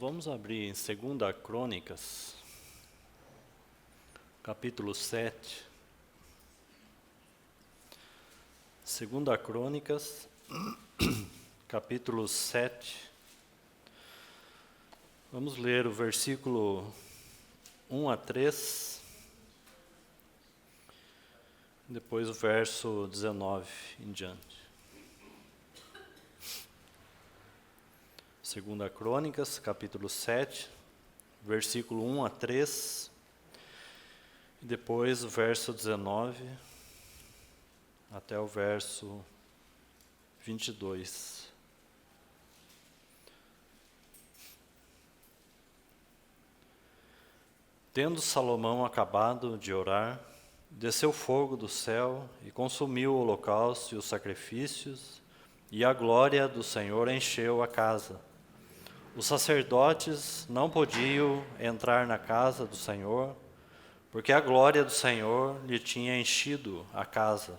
Vamos abrir em 2 Crônicas, capítulo 7. 2 Crônicas, capítulo 7. Vamos ler o versículo 1 a 3, depois o verso 19 em diante. 2 Crônicas, capítulo 7, versículo 1 a 3, e depois o verso 19 até o verso 22. Tendo Salomão acabado de orar, desceu fogo do céu e consumiu o holocausto e os sacrifícios, e a glória do Senhor encheu a casa. Os sacerdotes não podiam entrar na casa do Senhor, porque a glória do Senhor lhe tinha enchido a casa.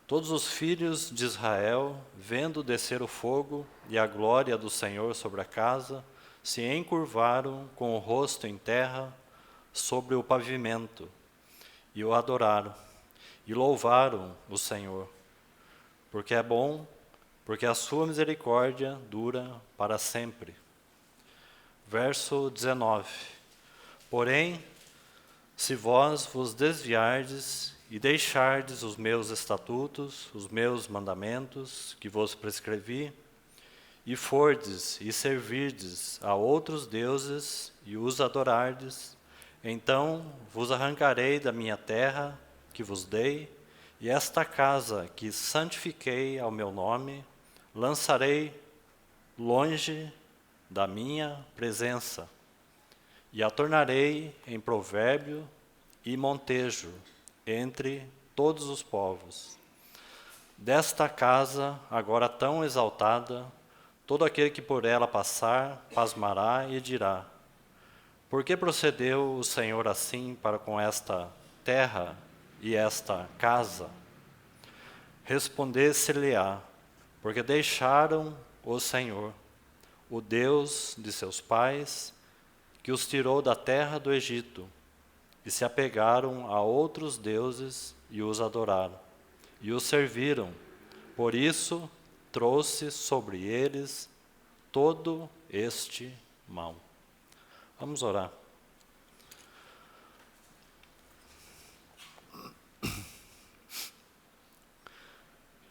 Todos os filhos de Israel, vendo descer o fogo e a glória do Senhor sobre a casa, se encurvaram com o rosto em terra sobre o pavimento, e o adoraram, e louvaram o Senhor, porque é bom, porque a sua misericórdia dura para sempre. Verso 19. Porém, se vós vos desviardes e deixardes os meus estatutos, os meus mandamentos, que vos prescrevi, e fordes e servirdes a outros deuses e os adorardes, então vos arrancarei da minha terra que vos dei, e esta casa que santifiquei ao meu nome, lançarei longe da minha presença, e a tornarei em provérbio e montejo entre todos os povos. Desta casa, agora tão exaltada, todo aquele que por ela passar, pasmará e dirá: por que procedeu o Senhor assim para com esta terra e esta casa? Responder-se-lhe-á: porque deixaram o Senhor, o Deus de seus pais, que os tirou da terra do Egito, e se apegaram a outros deuses e os adoraram, e os serviram. Por isso trouxe sobre eles todo este mal. Vamos orar.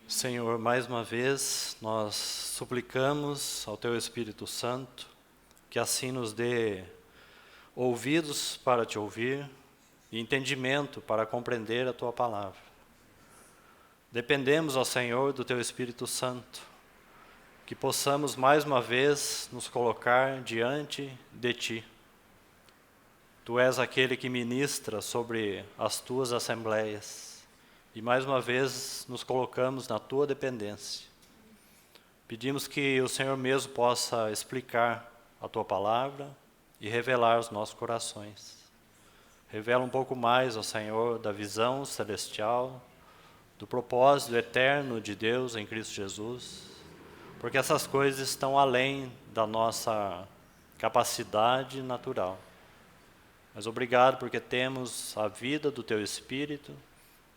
Senhor, mais uma vez nós suplicamos ao Teu Espírito Santo que assim nos dê ouvidos para Te ouvir e entendimento para compreender a Tua palavra. Dependemos, ó Senhor, do Teu Espírito Santo, que possamos mais uma vez nos colocar diante de Ti. Tu és aquele que ministra sobre as Tuas assembleias, e mais uma vez nos colocamos na Tua dependência. Pedimos que o Senhor mesmo possa explicar a Tua palavra e revelar os nossos corações. Revela um pouco mais, ó Senhor, da visão celestial, do propósito eterno de Deus em Cristo Jesus, porque essas coisas estão além da nossa capacidade natural. Mas obrigado porque temos a vida do Teu Espírito,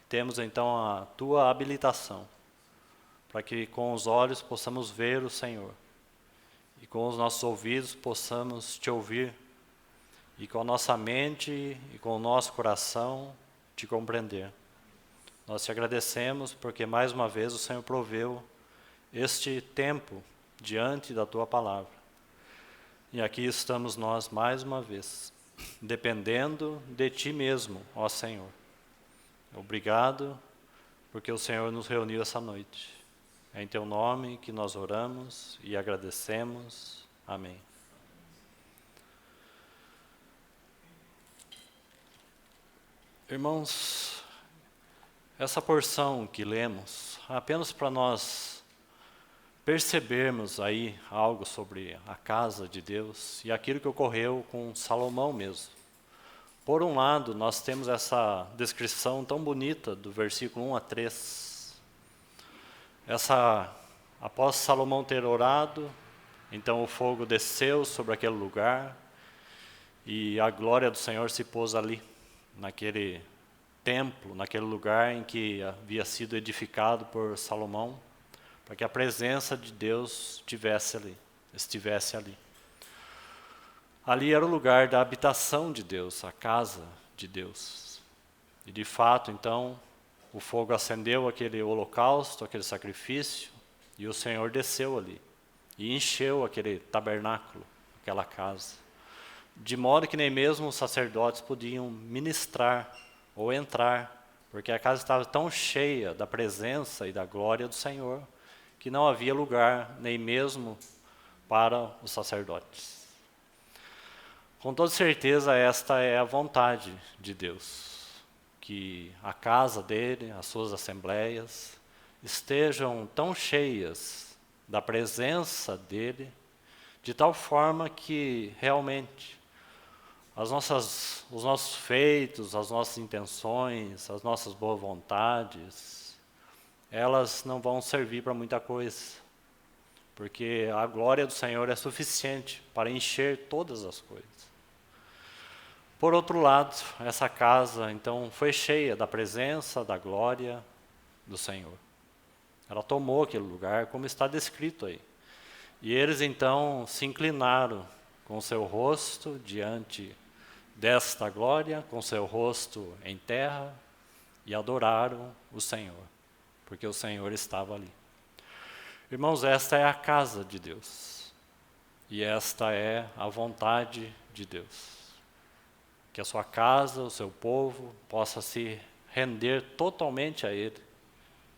temos então a Tua habilitação, para que com os olhos possamos ver o Senhor, e com os nossos ouvidos possamos Te ouvir, e com a nossa mente e com o nosso coração Te compreender. Nós Te agradecemos porque mais uma vez o Senhor proveu este tempo diante da Tua palavra. E aqui estamos nós mais uma vez, dependendo de Ti mesmo, ó Senhor. Obrigado, porque o Senhor nos reuniu essa noite. É em Teu nome que nós oramos e agradecemos. Amém. Irmãos, essa porção que lemos, apenas para nós percebermos aí algo sobre a casa de Deus e aquilo que ocorreu com Salomão mesmo. Por um lado, nós temos essa descrição tão bonita do versículo 1 a 3. Após Salomão ter orado, Então o fogo desceu sobre aquele lugar e a glória do Senhor se pôs ali, naquele templo, naquele lugar em que havia sido edificado por Salomão, para que a presença de Deus estivesse ali. Ali era o lugar da habitação de Deus, a casa de Deus. E de fato, então, o fogo acendeu aquele holocausto, aquele sacrifício, e o Senhor desceu ali e encheu aquele tabernáculo, aquela casa. De modo que nem mesmo os sacerdotes podiam ministrar ou entrar, porque a casa estava tão cheia da presença e da glória do Senhor, que não havia lugar nem mesmo para os sacerdotes. Com toda certeza, esta é a vontade de Deus, que a casa dele, as suas assembleias, estejam tão cheias da presença dele, de tal forma que realmente os nossos feitos, as nossas intenções, as nossas boas vontades, elas não vão servir para muita coisa, porque a glória do Senhor é suficiente para encher todas as coisas. Por outro lado, essa casa, então, foi cheia da presença, da glória do Senhor. Ela tomou aquele lugar, como está descrito aí. E eles, então, se inclinaram com seu rosto diante desta glória, com seu rosto em terra, e adoraram o Senhor, porque o Senhor estava ali. Irmãos, esta é a casa de Deus, e esta é a vontade de Deus. Que a sua casa, o seu povo, possa se render totalmente a Ele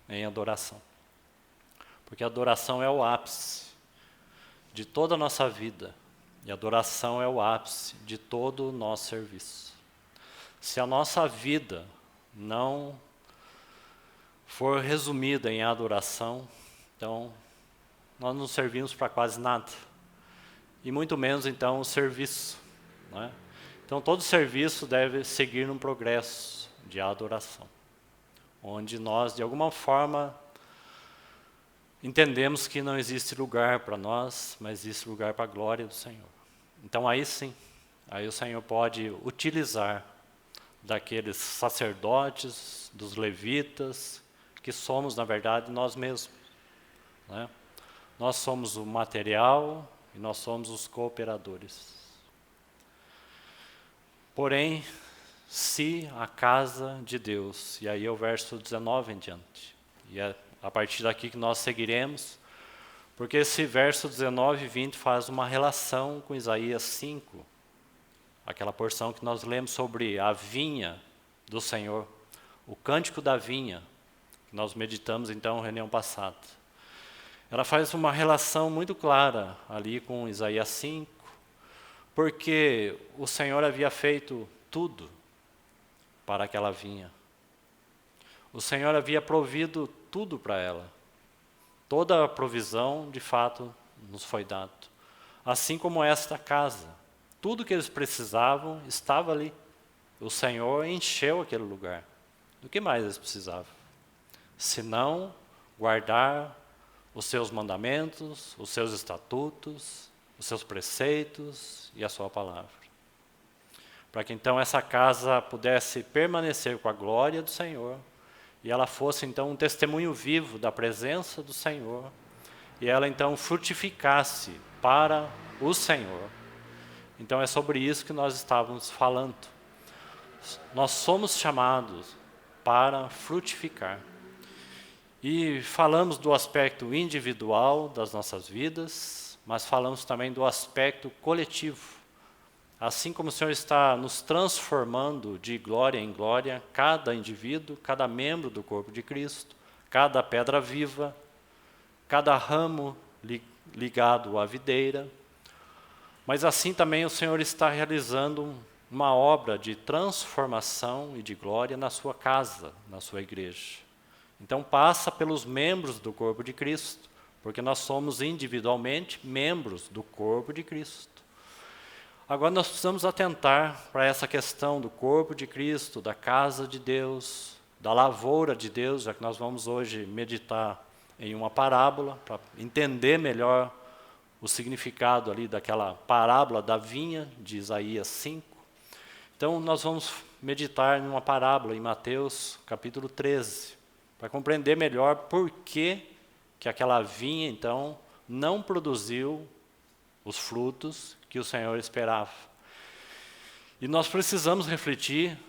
em adoração. Porque a adoração é o ápice de toda a nossa vida. E a adoração é o ápice de todo o nosso serviço. Se a nossa vida não for resumida em adoração, então nós não servimos para quase nada. E muito menos, então, o serviço, não é? Então, todo serviço deve seguir num progresso de adoração, onde nós, de alguma forma, entendemos que não existe lugar para nós, mas existe lugar para a glória do Senhor. Então, aí sim, aí o Senhor pode utilizar daqueles sacerdotes, dos levitas, que somos, na verdade, nós mesmos, né? Nós somos o material e nós somos os cooperadores. Porém, se a casa de Deus, e aí é o verso 19 em diante, e é a partir daqui que nós seguiremos, porque esse verso 19 e 20 faz uma relação com Isaías 5, aquela porção que nós lemos sobre a vinha do Senhor, o cântico da vinha, que nós meditamos então na reunião passada. Ela faz uma relação muito clara ali com Isaías 5, porque o Senhor havia feito tudo para aquela vinha. O Senhor havia provido tudo para ela. Toda a provisão, de fato, nos foi dado. Assim como esta casa. Tudo que eles precisavam estava ali. O Senhor encheu aquele lugar. Do que mais eles precisavam? Senão guardar os seus mandamentos, os seus estatutos, os seus preceitos e a sua palavra. Para que então essa casa pudesse permanecer com a glória do Senhor, e ela fosse então um testemunho vivo da presença do Senhor, e ela então frutificasse para o Senhor. Então é sobre isso que nós estávamos falando. Nós somos chamados para frutificar. E falamos do aspecto individual das nossas vidas, mas falamos também do aspecto coletivo. Assim como o Senhor está nos transformando de glória em glória, cada indivíduo, cada membro do corpo de Cristo, cada pedra viva, cada ramo ligado à videira, mas assim também o Senhor está realizando uma obra de transformação e de glória na sua casa, na sua igreja. Então passa pelos membros do corpo de Cristo, porque nós somos individualmente membros do corpo de Cristo. Agora nós precisamos atentar para essa questão do corpo de Cristo, da casa de Deus, da lavoura de Deus, já que nós vamos hoje meditar em uma parábola, para entender melhor o significado ali daquela parábola da vinha de Isaías 5. Então, nós vamos meditar numa parábola em Mateus, capítulo 13, para compreender melhor por que aquela vinha, então, não produziu os frutos que o Senhor esperava. E nós precisamos refletir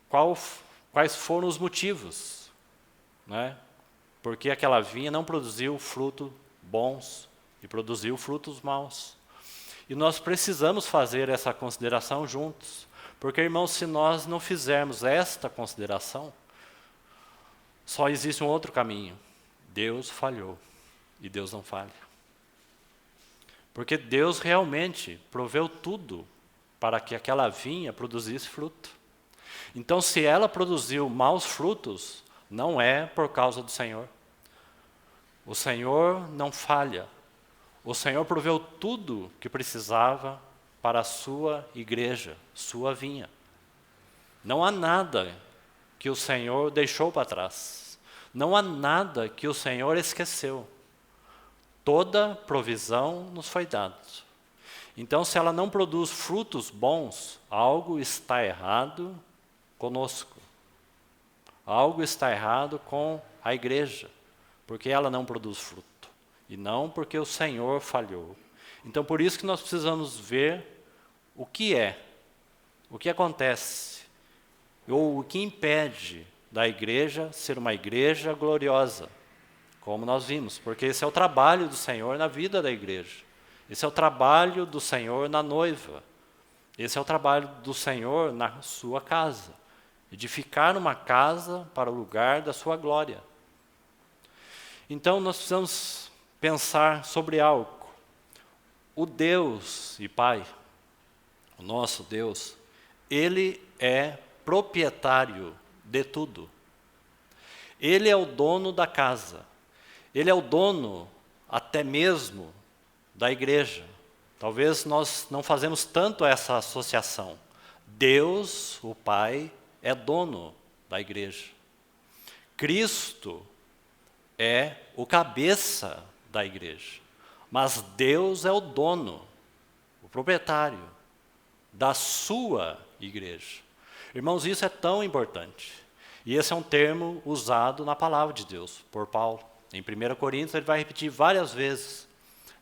quais foram os motivos, né? Porque aquela vinha não produziu frutos bons e produziu frutos maus. E nós precisamos fazer essa consideração juntos. Porque, irmãos, se nós não fizermos esta consideração, só existe um outro caminho. Deus falhou e Deus não falha. Porque Deus realmente proveu tudo para que aquela vinha produzisse fruto. Então, se ela produziu maus frutos, não é por causa do Senhor. O Senhor não falha. O Senhor proveu tudo que precisava para a sua igreja, sua vinha. Não há nada que o Senhor deixou para trás. Não há nada que o Senhor esqueceu. Toda provisão nos foi dada. Então, se ela não produz frutos bons, algo está errado conosco. Algo está errado com a igreja, porque ela não produz fruto. E não porque o Senhor falhou. Então, por isso que nós precisamos ver o que acontece, ou o que impede da igreja ser uma igreja gloriosa, como nós vimos, porque esse é o trabalho do Senhor na vida da igreja. Esse é o trabalho do Senhor na noiva. Esse é o trabalho do Senhor na sua casa. Edificar uma casa para o lugar da sua glória. Então, nós precisamos pensar sobre algo. O Deus e Pai, o nosso Deus, Ele é proprietário de tudo. Ele é o dono da casa. Ele é o dono até mesmo da igreja. Talvez nós não fazemos tanto essa associação. Deus, o Pai, é dono da igreja. Cristo é o cabeça da igreja. Mas Deus é o dono, o proprietário da sua igreja. Irmãos, isso é tão importante. E esse é um termo usado na palavra de Deus, por Paulo. Em 1 Coríntios, ele vai repetir várias vezes,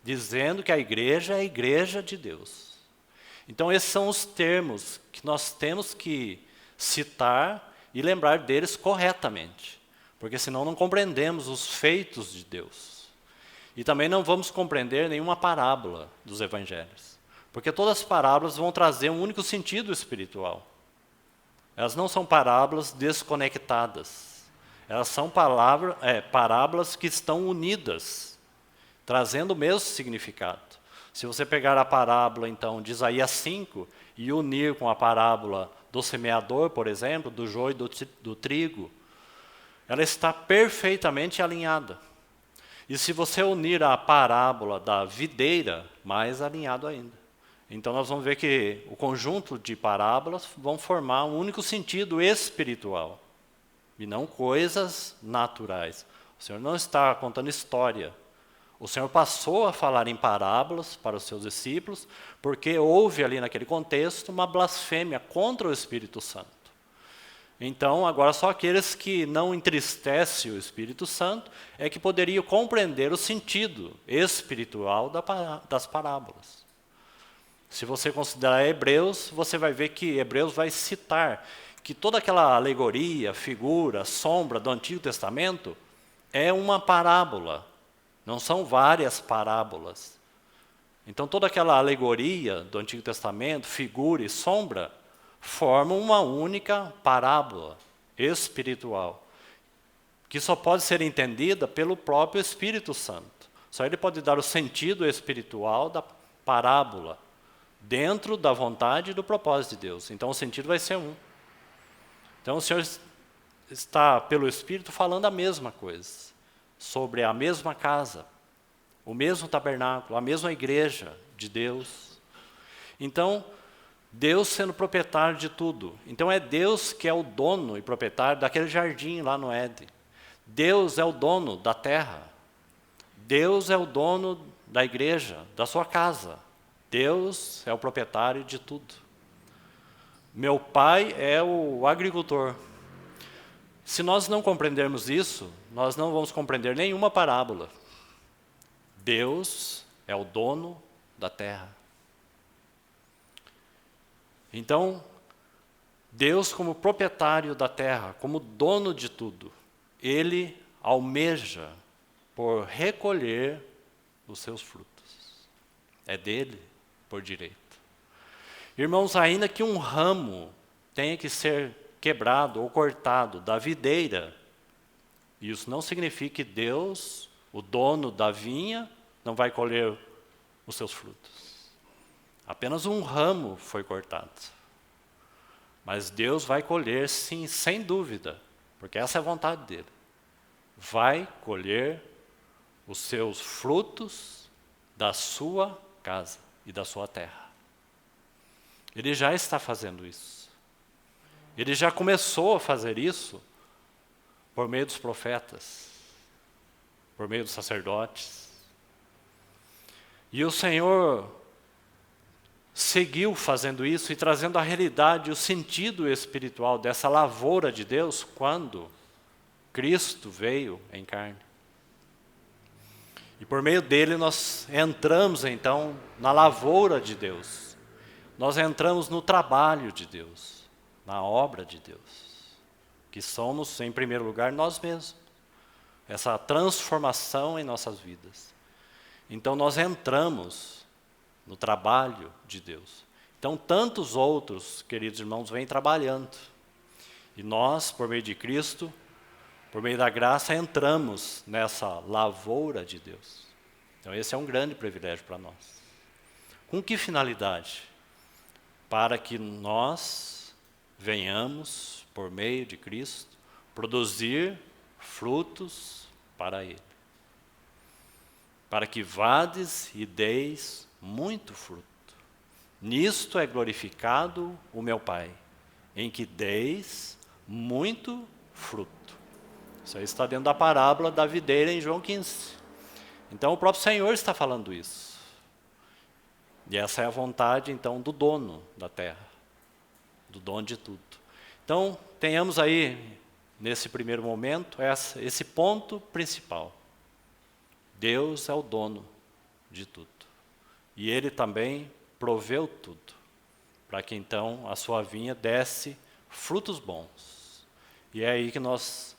dizendo que a igreja é a igreja de Deus. Então, esses são os termos que nós temos que citar e lembrar deles corretamente. Porque senão não compreendemos os feitos de Deus. E também não vamos compreender nenhuma parábola dos evangelhos. Porque todas as parábolas vão trazer um único sentido espiritual. Elas não são parábolas desconectadas. Elas são parábolas que estão unidas, trazendo o mesmo significado. Se você pegar a parábola, então, de Isaías 5 e unir com a parábola do semeador, por exemplo, do joio e do trigo, ela está perfeitamente alinhada. E se você unir a parábola da videira, mais alinhado ainda. Então nós vamos ver que o conjunto de parábolas vão formar um único sentido espiritual, e não coisas naturais. O Senhor não está contando história. O Senhor passou a falar em parábolas para os seus discípulos, porque houve ali naquele contexto uma blasfêmia contra o Espírito Santo. Então, agora só aqueles que não entristecem o Espírito Santo é que poderiam compreender o sentido espiritual das parábolas. Se você considerar Hebreus, você vai ver que Hebreus vai citar que toda aquela alegoria, figura, sombra do Antigo Testamento é uma parábola, não são várias parábolas. Então, toda aquela alegoria do Antigo Testamento, figura e sombra, formam uma única parábola espiritual, que só pode ser entendida pelo próprio Espírito Santo. Só ele pode dar o sentido espiritual da parábola, dentro da vontade e do propósito de Deus. Então, o sentido vai ser um. Então, o Senhor está, pelo Espírito, falando a mesma coisa, sobre a mesma casa, o mesmo tabernáculo, a mesma igreja de Deus. Então, Deus sendo proprietário de tudo. Então, é Deus que é o dono e proprietário daquele jardim lá no Éden. Deus é o dono da terra. Deus é o dono da igreja, da sua casa. Deus é o proprietário de tudo. Meu pai é o agricultor. Se nós não compreendermos isso, nós não vamos compreender nenhuma parábola. Deus é o dono da terra. Então, Deus como proprietário da terra, como dono de tudo, Ele almeja por recolher os seus frutos. É dele por direito. Irmãos, ainda que um ramo tenha que ser quebrado ou cortado da videira, isso não significa que Deus, o dono da vinha, não vai colher os seus frutos. Apenas um ramo foi cortado. Mas Deus vai colher, sim, sem dúvida, porque essa é a vontade dele. Vai colher os seus frutos da sua casa e da sua terra. Ele já está fazendo isso. Ele já começou a fazer isso por meio dos profetas, por meio dos sacerdotes. E o Senhor seguiu fazendo isso e trazendo a realidade, o sentido espiritual dessa lavoura de Deus quando Cristo veio em carne. E por meio dele nós entramos então na lavoura de Deus. Nós entramos no trabalho de Deus, na obra de Deus, que somos, em primeiro lugar, nós mesmos. Essa transformação em nossas vidas. Então nós entramos no trabalho de Deus. Então tantos outros, queridos irmãos, vêm trabalhando. E nós, por meio de Cristo, por meio da graça, entramos nessa lavoura de Deus. Então esse é um grande privilégio para nós. Com que finalidade? Para que nós venhamos, por meio de Cristo, produzir frutos para Ele. Para que vades e deis muito fruto. Nisto é glorificado o meu Pai, em que deis muito fruto. Isso aí está dentro da parábola da videira em João 15. Então o próprio Senhor está falando isso. E essa é a vontade, então, do dono da terra, do dono de tudo. Então, tenhamos aí, nesse primeiro momento, esse ponto principal. Deus é o dono de tudo. E Ele também proveu tudo, para que então a sua vinha desse frutos bons. E é aí que nós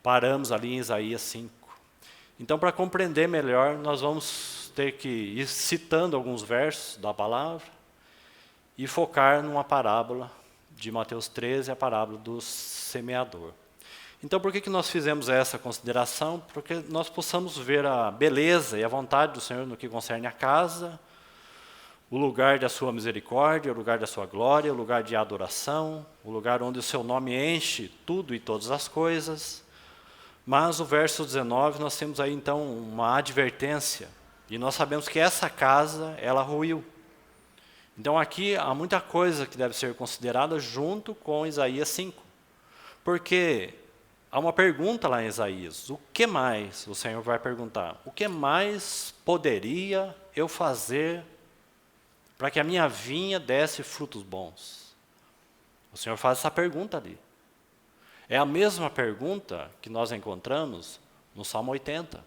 paramos ali em Isaías 5. Então, para compreender melhor, nós vamos ter que ir citando alguns versos da palavra e focar numa parábola de Mateus 13, a parábola do semeador. Então, por que nós fizemos essa consideração? Porque nós possamos ver a beleza e a vontade do Senhor no que concerne a casa, o lugar da sua misericórdia, o lugar da sua glória, o lugar de adoração, o lugar onde o seu nome enche tudo e todas as coisas. Mas o verso 19, nós temos aí então uma advertência, e nós sabemos que essa casa, ela ruiu. Então aqui há muita coisa que deve ser considerada junto com Isaías 5. Porque há uma pergunta lá em Isaías, o que mais, o Senhor vai perguntar, o que mais poderia eu fazer para que a minha vinha desse frutos bons? O Senhor faz essa pergunta ali. É a mesma pergunta que nós encontramos no Salmo 80.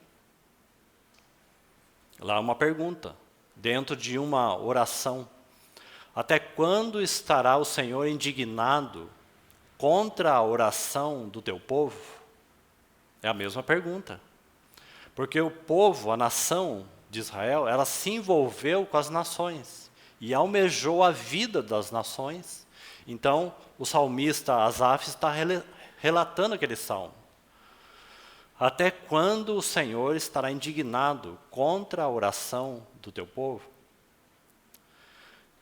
Lá uma pergunta, dentro de uma oração. Até quando estará o Senhor indignado contra a oração do teu povo? É a mesma pergunta. Porque o povo, a nação de Israel, ela se envolveu com as nações e almejou a vida das nações. Então, o salmista Asaf está relatando aquele salmo. Até quando o Senhor estará indignado contra a oração do teu povo?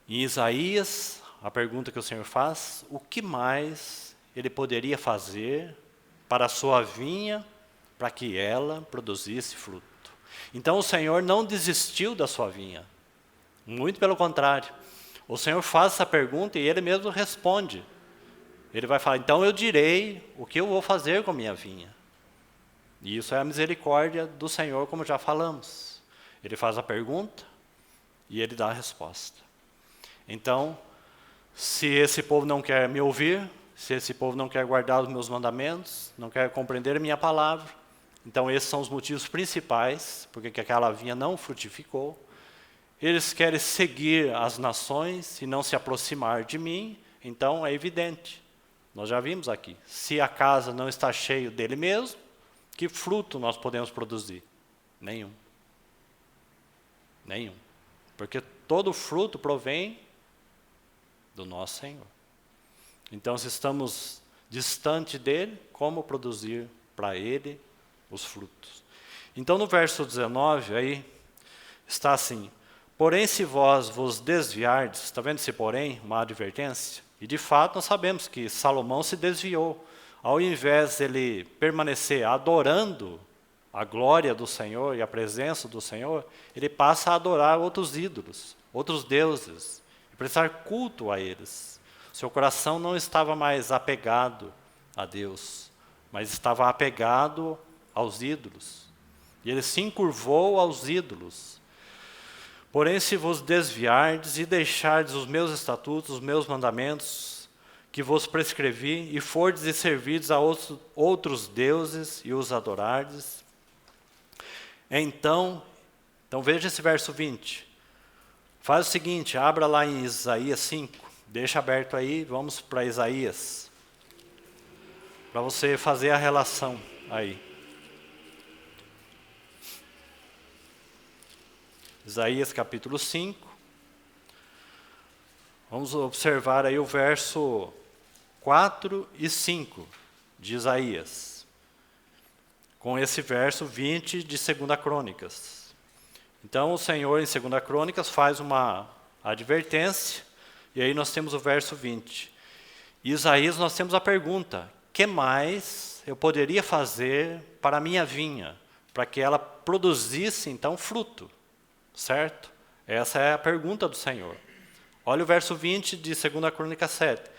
Em Isaías, a pergunta que o Senhor faz, o que mais ele poderia fazer para a sua vinha, para que ela produzisse fruto? Então o Senhor não desistiu da sua vinha, muito pelo contrário. O Senhor faz essa pergunta e Ele mesmo responde. Ele vai falar, então eu direi o que eu vou fazer com a minha vinha. E isso é a misericórdia do Senhor, como já falamos. Ele faz a pergunta e ele dá a resposta. Então, se esse povo não quer me ouvir, se esse povo não quer guardar os meus mandamentos, não quer compreender a minha palavra, então esses são os motivos principais porque que aquela vinha não frutificou. Eles querem seguir as nações e não se aproximar de mim, então é evidente. Nós já vimos aqui, se a casa não está cheia dele mesmo, que fruto nós podemos produzir? Nenhum. Nenhum. Porque todo fruto provém do nosso Senhor. Então, se estamos distante dele, como produzir para ele os frutos? Então, no verso 19, aí, está assim: porém, se vós vos desviardes, está vendo esse porém, uma advertência? E de fato nós sabemos que Salomão se desviou. Ao invés de ele permanecer adorando a glória do Senhor e a presença do Senhor, ele passa a adorar outros ídolos, outros deuses, e prestar culto a eles. Seu coração não estava mais apegado a Deus, mas estava apegado aos ídolos. E ele se encurvou aos ídolos. Porém, se vos desviardes e deixardes os meus estatutos, os meus mandamentos, que vos prescrevi, e fordes e servirdes a outros deuses e os adorardes, então veja esse verso 20. Faz o seguinte, abra lá em Isaías 5, deixa aberto aí, vamos para Isaías, para você fazer a relação aí. Isaías capítulo 5, vamos observar aí o verso 4 e 5 de Isaías, com esse verso 20 de 2 Crônicas. Então o Senhor em 2 Crônicas faz uma advertência, e aí nós temos o verso 20. Em Isaías nós temos a pergunta: que mais eu poderia fazer para a minha vinha, para que ela produzisse então fruto? Certo? Essa é a pergunta do Senhor. Olha o verso 20 de 2 Crônicas 7.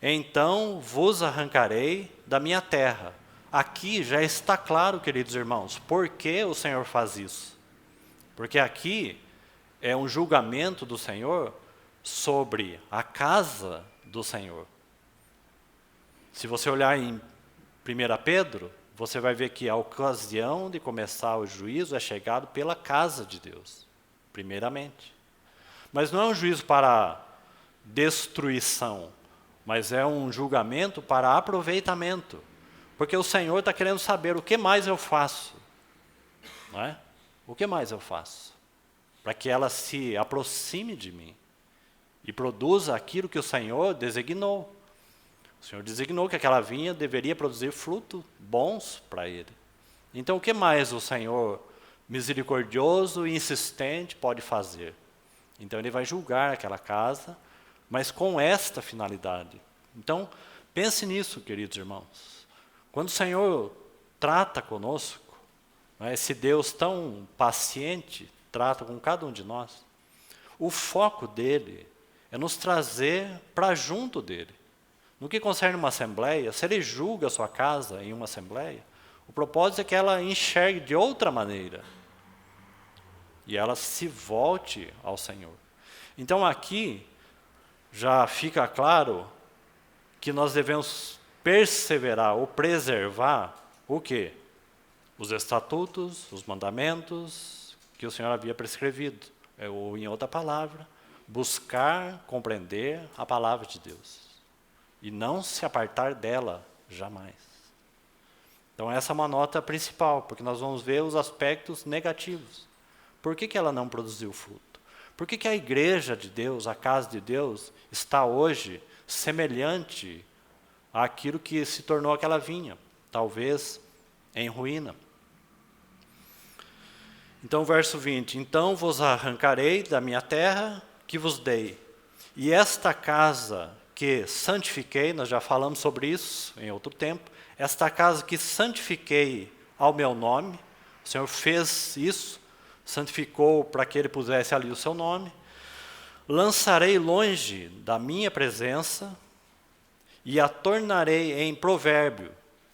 Então vos arrancarei da minha terra. Aqui já está claro, queridos irmãos, por que o Senhor faz isso. Porque aqui é um julgamento do Senhor sobre a casa do Senhor. Se você olhar em 1 Pedro, você vai ver que a ocasião de começar o juízo é chegado pela casa de Deus. Primeiramente. Mas não é um juízo para destruição, mas é um julgamento para aproveitamento. Porque o Senhor está querendo saber o que mais eu faço. Não é? O que mais eu faço? Para que ela se aproxime de mim e produza aquilo que o Senhor designou. O Senhor designou que aquela vinha deveria produzir frutos bons para ele. Então o que mais o Senhor misericordioso e insistente pode fazer? Então ele vai julgar aquela casa, mas com esta finalidade. Então pense nisso, queridos irmãos. Quando o Senhor trata conosco, esse Deus tão paciente trata com cada um de nós, o foco dele é nos trazer para junto dele. No que concerne uma assembleia, se ele julga a sua casa em uma assembleia, o propósito é que ela enxergue de outra maneira e ela se volte ao Senhor. Então aqui já fica claro que nós devemos perseverar ou preservar o quê? Os estatutos, os mandamentos que o Senhor havia prescrevido. Ou em outra palavra, buscar compreender a palavra de Deus. E não se apartar dela jamais. Então essa é uma nota principal, porque nós vamos ver os aspectos negativos. Por que ela não produziu fruto? Por que a igreja de Deus, a casa de Deus, está hoje semelhante àquilo que se tornou aquela vinha, talvez em ruína? Então, verso 20, então vos arrancarei da minha terra que vos dei, e esta casa que santifiquei, nós já falamos sobre isso em outro tempo, esta casa que santifiquei ao meu nome, o Senhor fez isso, santificou para que ele pusesse ali o seu nome, lançarei longe da minha presença e a tornarei em provérbio.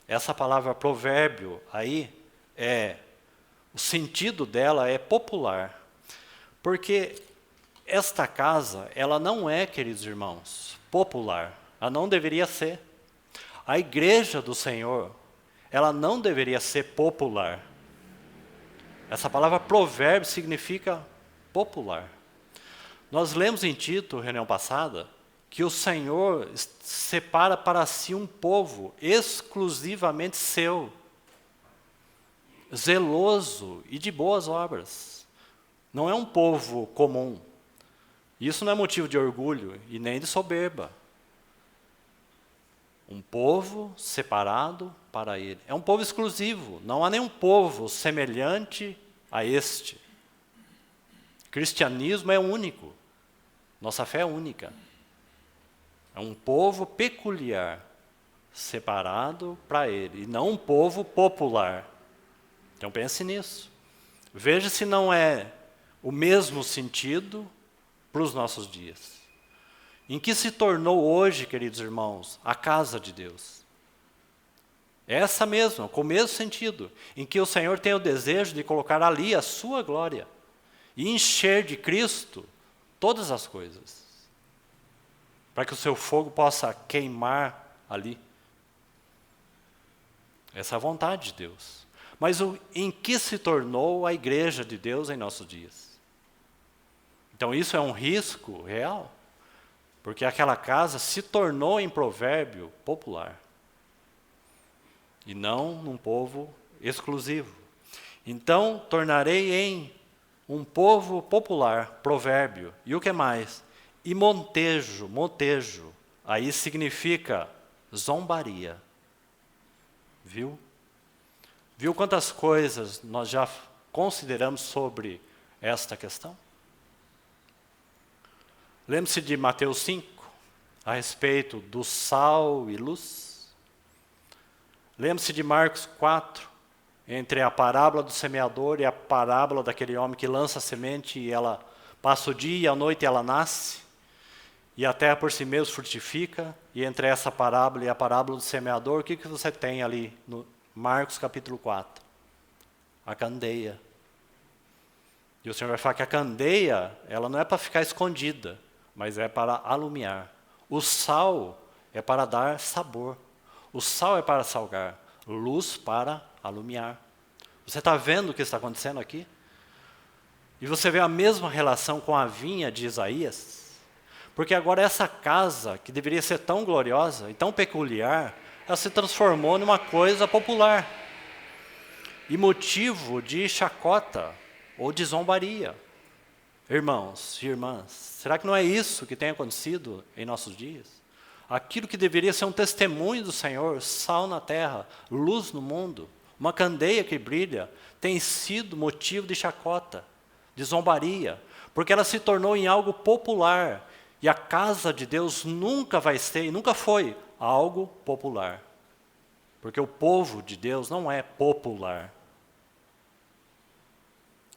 Essa palavra provérbio aí é O sentido dela é popular. Porque esta casa, ela não é, queridos irmãos, popular. Ela não deveria ser. A igreja do Senhor, ela não deveria ser popular. Essa palavra provérbio significa popular. Nós lemos em Tito, reunião passada, que o Senhor separa para si um povo exclusivamente seu, zeloso e de boas obras. Não é um povo comum. Isso não é motivo de orgulho e nem de soberba. Um povo separado para ele. É um povo exclusivo. Não há nenhum povo semelhante a este. Cristianismo é único. Nossa fé é única. É um povo peculiar, separado para ele, e não um povo popular. Então pense nisso. Veja se não é o mesmo sentido para os nossos dias. Em que se tornou hoje, queridos irmãos, a casa de Deus? Essa mesma, com o mesmo sentido, em que o Senhor tem o desejo de colocar ali a sua glória e encher de Cristo todas as coisas, para que o seu fogo possa queimar ali. Essa é a vontade de Deus. Mas em que se tornou a igreja de Deus em nossos dias? Então isso é um risco real, porque aquela casa se tornou em provérbio popular, e não num povo exclusivo. Então tornarei em um povo popular, provérbio, e o que mais? E montejo, aí significa zombaria. Viu? Viu quantas coisas nós já consideramos sobre esta questão? Lembre-se de Mateus 5, a respeito do sal e luz. Lembre-se de Marcos 4, entre a parábola do semeador e a parábola daquele homem que lança a semente e ela passa o dia e a noite ela nasce, e a terra por si mesmo frutifica, e entre essa parábola e a parábola do semeador, o que você tem ali no Marcos capítulo 4? A candeia. E o Senhor vai falar que a candeia, ela não é para ficar escondida, mas é para alumiar. O sal é para dar sabor. O sal é para salgar. Luz para alumiar. Você está vendo o que está acontecendo aqui? E você vê a mesma relação com a vinha de Isaías? Porque agora essa casa, que deveria ser tão gloriosa e tão peculiar, ela se transformou numa coisa popular. E motivo de chacota ou de zombaria. Irmãos e irmãs, será que não é isso que tem acontecido em nossos dias? Aquilo que deveria ser um testemunho do Senhor, sal na terra, luz no mundo, uma candeia que brilha, tem sido motivo de chacota, de zombaria, porque ela se tornou em algo popular, e a casa de Deus nunca vai ser, e nunca foi, algo popular. Porque o povo de Deus não é popular.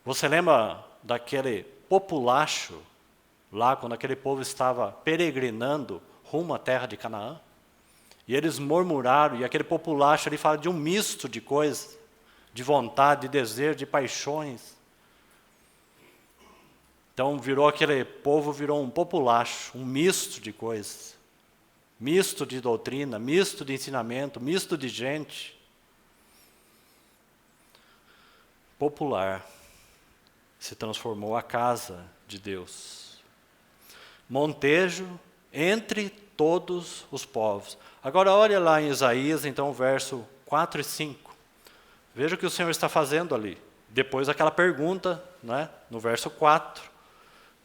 Você lembra daquele populacho, lá quando aquele povo estava peregrinando rumo à terra de Canaã? E eles murmuraram, e aquele populacho ali fala de um misto de coisas, de vontade, de desejo, de paixões. Então aquele povo virou um populacho, um misto de coisas. Misto de doutrina, misto de ensinamento, misto de gente. Popular. Se transformou a casa de Deus. Montejo entre todos os povos. Agora olha lá em Isaías, então, verso 4 e 5. Veja o que o Senhor está fazendo ali. Depois daquela pergunta, né, no verso 4.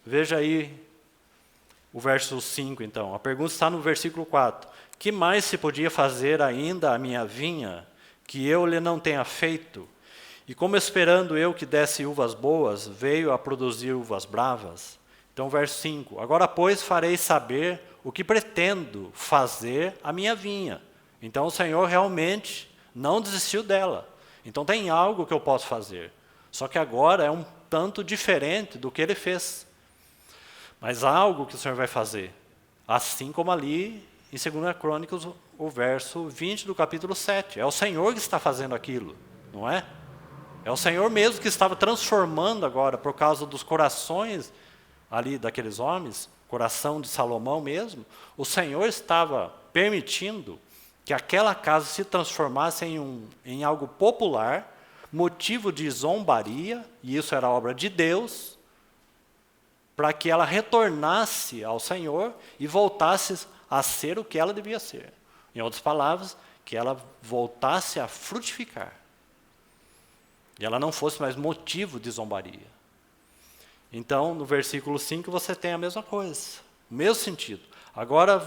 Veja aí o verso 5, então. A pergunta está no versículo 4. Que mais se podia fazer ainda à minha vinha, que eu lhe não tenha feito? E como esperando eu que desse uvas boas, veio a produzir uvas bravas? Então, verso 5. Agora, pois, farei saber o que pretendo fazer à minha vinha. Então, o Senhor realmente não desistiu dela. Então, tem algo que eu posso fazer. Só que agora é um tanto diferente do que ele fez. Mas há algo que o Senhor vai fazer. Assim como ali em 2 Crônicas, o verso 20 do capítulo 7. É o Senhor que está fazendo aquilo, não é? É o Senhor mesmo que estava transformando agora, por causa dos corações ali daqueles homens, coração de Salomão mesmo, o Senhor estava permitindo que aquela casa se transformasse em algo popular, motivo de zombaria, e isso era obra de Deus, para que ela retornasse ao Senhor e voltasse a ser o que ela devia ser. Em outras palavras, que ela voltasse a frutificar. E ela não fosse mais motivo de zombaria. Então, no versículo 5, você tem a mesma coisa, o mesmo sentido. Agora,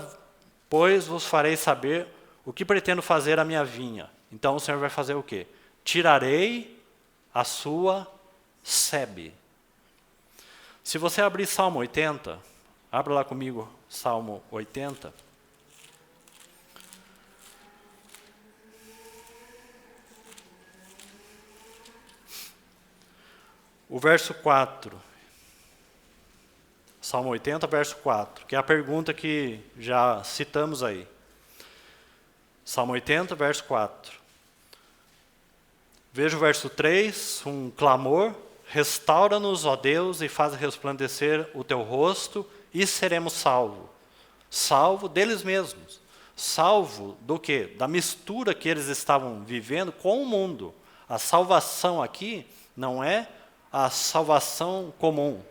pois, vos farei saber o que pretendo fazer à minha vinha. Então, o Senhor vai fazer o quê? Tirarei a sua sebe. Se você abrir Salmo 80, abra lá comigo Salmo 80. O verso 4. Salmo 80, verso 4, que é a pergunta que já citamos aí. Salmo 80, verso 4. Veja o verso 3, um clamor. Restaura-nos, ó Deus, e faz resplandecer o teu rosto, e seremos salvos. Salvo deles mesmos. Salvo do quê? Da mistura que eles estavam vivendo com o mundo. A salvação aqui não é a salvação comum.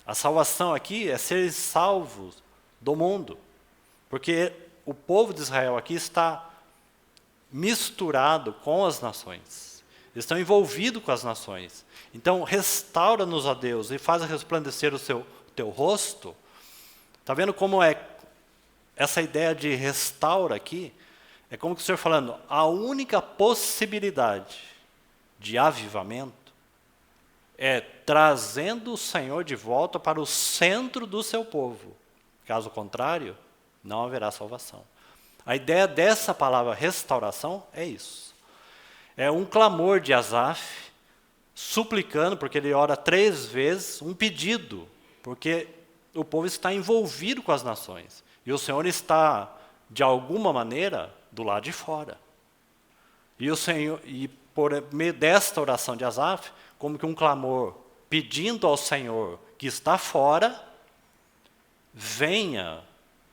A salvação aqui é ser salvos do mundo. Porque o povo de Israel aqui está misturado com as nações. Estão envolvidos com as nações. Então, restaura-nos, ó Deus, e faz resplandecer o teu rosto. Está vendo como é essa ideia de restaura aqui? É como que o Senhor falando, a única possibilidade de avivamento é trazendo o Senhor de volta para o centro do seu povo. Caso contrário, não haverá salvação. A ideia dessa palavra restauração é isso. É um clamor de Asaf, suplicando, porque ele ora 3 vezes, um pedido, porque o povo está envolvido com as nações. E o Senhor está, de alguma maneira, do lado de fora. E o Senhor, e por meio desta oração de Asaf, como que um clamor, pedindo ao Senhor que está fora, venha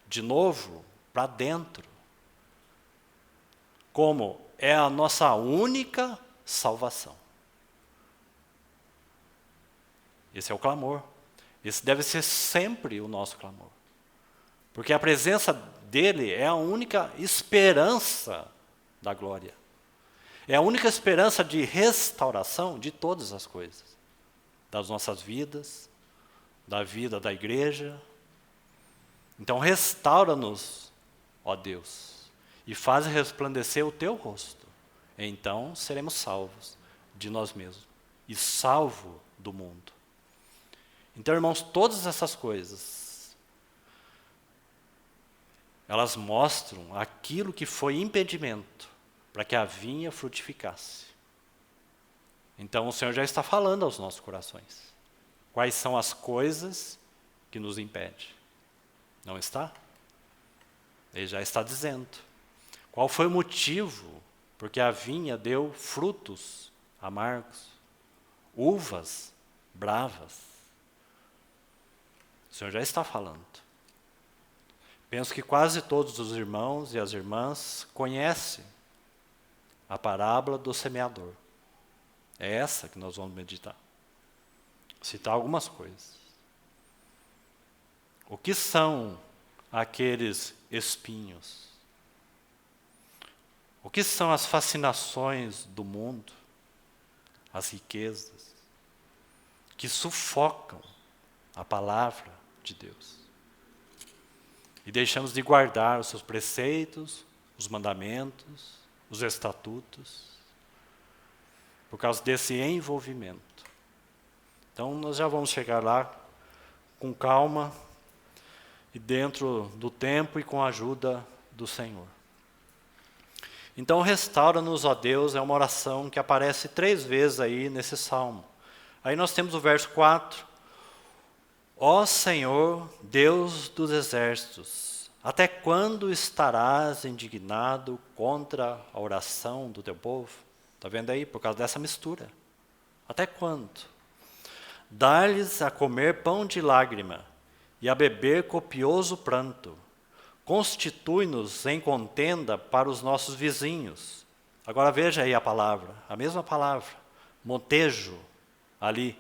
de novo para dentro. Como é a nossa única salvação. Esse é o clamor. Esse deve ser sempre o nosso clamor. Porque a presença dele é a única esperança da glória. É a única esperança de restauração de todas as coisas. Das nossas vidas, da vida da igreja. Então restaura-nos, ó Deus. E faz resplandecer o teu rosto. Então seremos salvos de nós mesmos. E salvo do mundo. Então, irmãos, todas essas coisas, elas mostram aquilo que foi impedimento para que a vinha frutificasse. Então o Senhor já está falando aos nossos corações. Quais são as coisas que nos impedem? Não está? Ele já está dizendo. Qual foi o motivo porque a vinha deu frutos amargos, uvas bravas? O Senhor já está falando. Penso que quase todos os irmãos e as irmãs conhecem a parábola do semeador. É essa que nós vamos meditar. Citar algumas coisas. O que são aqueles espinhos? O que são as fascinações do mundo, as riquezas, que sufocam a palavra de Deus? E deixamos de guardar os seus preceitos, os mandamentos, os estatutos, por causa desse envolvimento. Então, nós já vamos chegar lá com calma e dentro do tempo e com a ajuda do Senhor. Então, restaura-nos, ó Deus, é uma oração que aparece 3 vezes aí nesse salmo. Aí nós temos o verso 4. Ó Senhor, Deus dos exércitos, até quando estarás indignado contra a oração do teu povo? Está vendo aí? Por causa dessa mistura. Até quando? Dar-lhes a comer pão de lágrima e a beber copioso pranto. Constitui-nos em contenda para os nossos vizinhos. Agora veja aí a mesma palavra, motejo, ali.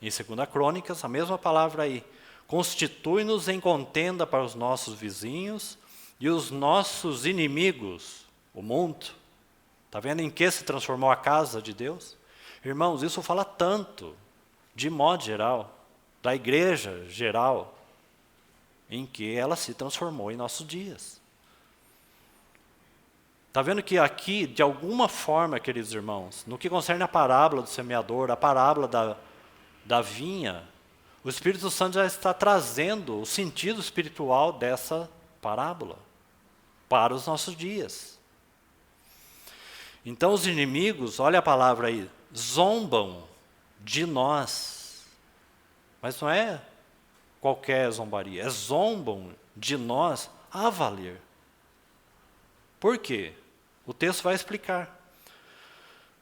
Em 2 Crônicas, a mesma palavra aí. Constitui-nos em contenda para os nossos vizinhos e os nossos inimigos, o mundo. Está vendo em que se transformou a casa de Deus? Irmãos, isso fala tanto, de modo geral, da igreja geral, em que ela se transformou em nossos dias. Está vendo que aqui, de alguma forma, queridos irmãos, no que concerne a parábola do semeador, a parábola da vinha, o Espírito Santo já está trazendo o sentido espiritual dessa parábola para os nossos dias. Então os inimigos, olha a palavra aí, zombam de nós. Mas não é qualquer zombaria, é zombam de nós a valer. Por quê? O texto vai explicar.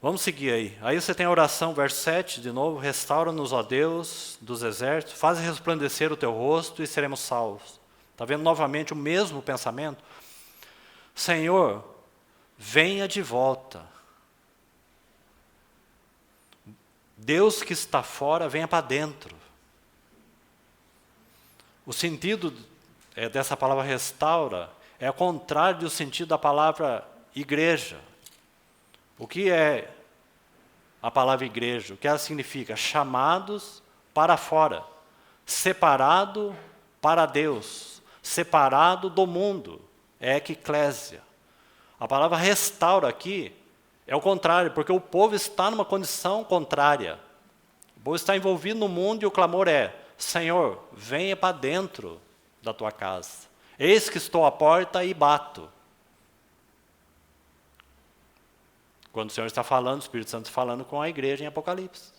Vamos seguir aí. Aí você tem a oração, verso 7, de novo. Restaura-nos, ó Deus dos exércitos, faz resplandecer o teu rosto e seremos salvos. Está vendo novamente o mesmo pensamento? Senhor, venha de volta. Deus que está fora, venha para dentro. O sentido dessa palavra restaura é ao contrário do sentido da palavra igreja. O que é a palavra igreja? O que ela significa? Chamados para fora, separado para Deus, separado do mundo, é eclésia. A palavra restaura aqui é o contrário, porque o povo está numa condição contrária. O povo está envolvido no mundo e o clamor é: Senhor, venha para dentro da tua casa. Eis que estou à porta e bato. Quando o Senhor está falando, o Espírito Santo está falando com a igreja em Apocalipse.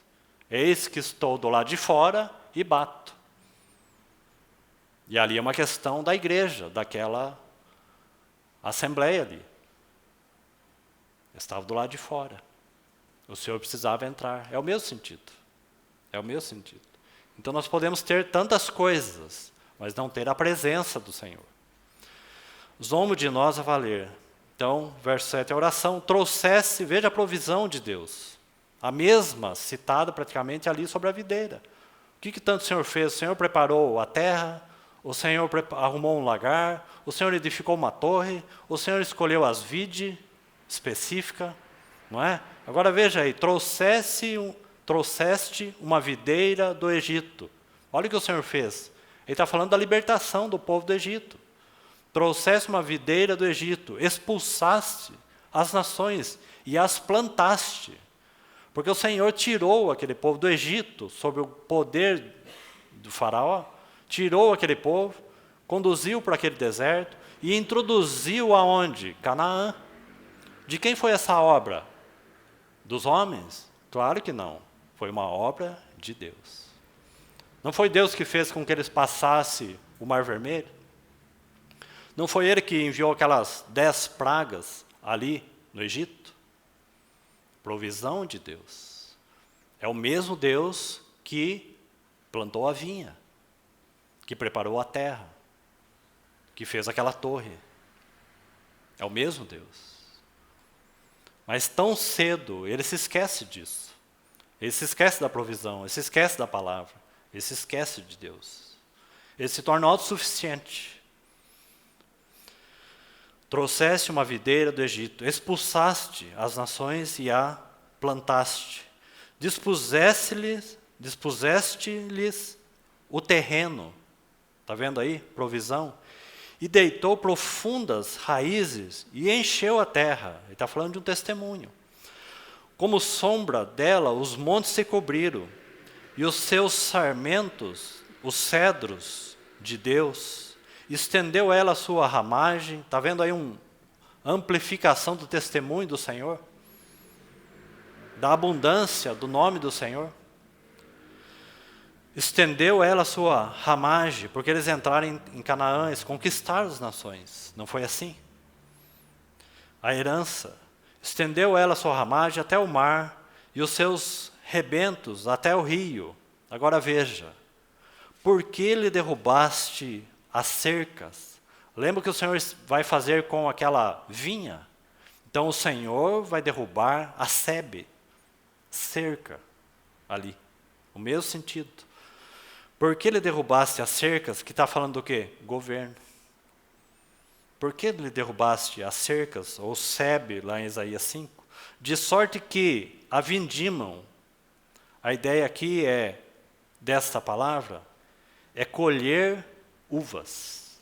Eis que estou do lado de fora e bato. E ali é uma questão da igreja, daquela assembleia ali. Eu estava do lado de fora. O Senhor precisava entrar. É o mesmo sentido. É o mesmo sentido. Então nós podemos ter tantas coisas, mas não ter a presença do Senhor. Zombo de nós a valer. Então, verso 7, a oração trouxesse, veja a provisão de Deus. A mesma citada praticamente ali sobre a videira. O que tanto o Senhor fez? O Senhor preparou a terra, o Senhor arrumou um lagar, o Senhor edificou uma torre, o Senhor escolheu as vides específicas, não é? Agora veja aí, trouxeste uma videira do Egito. Olha o que o Senhor fez. Ele está falando da libertação do povo do Egito. Trouxeste uma videira do Egito, expulsaste as nações e as plantaste. Porque o Senhor tirou aquele povo do Egito, sob o poder do faraó, tirou aquele povo, conduziu para aquele deserto e introduziu aonde? Canaã. De quem foi essa obra? Dos homens? Claro que não. Foi uma obra de Deus. Não foi Deus que fez com que eles passassem o Mar Vermelho? Não foi Ele que enviou aquelas 10 pragas ali no Egito? Provisão de Deus. É o mesmo Deus que plantou a vinha, que preparou a terra, que fez aquela torre. É o mesmo Deus. Mas tão cedo ele se esquece disso. Ele se esquece da provisão, ele se esquece da palavra, ele se esquece de Deus. Ele se torna autossuficiente. Trouxeste uma videira do Egito, expulsaste as nações e a plantaste. Dispuseste-lhes o terreno. Está vendo aí? Provisão. E deitou profundas raízes e encheu a terra. Ele está falando de um testemunho. Como sombra dela, os montes se cobriram, e os seus sarmentos, os cedros de Deus, estendeu ela a sua ramagem. Está vendo aí uma amplificação do testemunho do Senhor? Da abundância do nome do Senhor. Estendeu ela a sua ramagem, porque eles entraram em Canaã, eles conquistaram as nações. Não foi assim? A herança. Estendeu ela sua ramagem até o mar e os seus rebentos até o rio. Agora veja, por que lhe derrubaste as cercas? Lembra que o Senhor vai fazer com aquela vinha? Então o Senhor vai derrubar a sebe, cerca, ali. O mesmo sentido. Por que lhe derrubaste as cercas? Que está falando do quê? Governo. Por que lhe derrubaste as cercas, ou sebe, lá em Isaías 5? De sorte que a vindimam. A ideia aqui desta palavra, é colher uvas.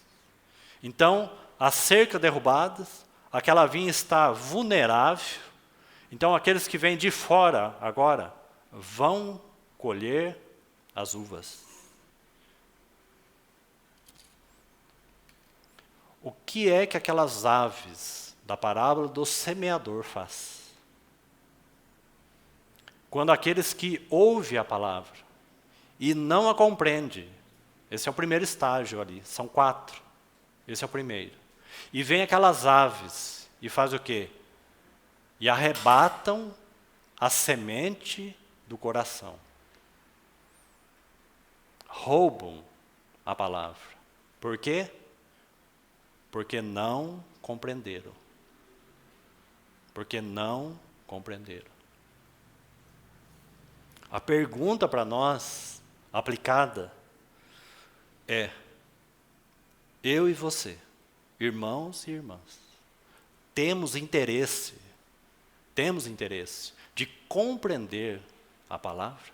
Então, as cercas derrubadas, aquela vinha está vulnerável. Então, aqueles que vêm de fora agora, vão colher as uvas. O que é que aquelas aves da parábola do semeador faz? Quando aqueles que ouvem a palavra e não a compreendem, esse é o primeiro estágio ali, são 4, esse é o primeiro. E vem aquelas aves e faz o quê? E arrebatam a semente do coração. Roubam a palavra. Por quê? Porque não compreenderam. Porque não compreenderam. A pergunta para nós, aplicada, é: eu e você, irmãos e irmãs, temos interesse de compreender a palavra?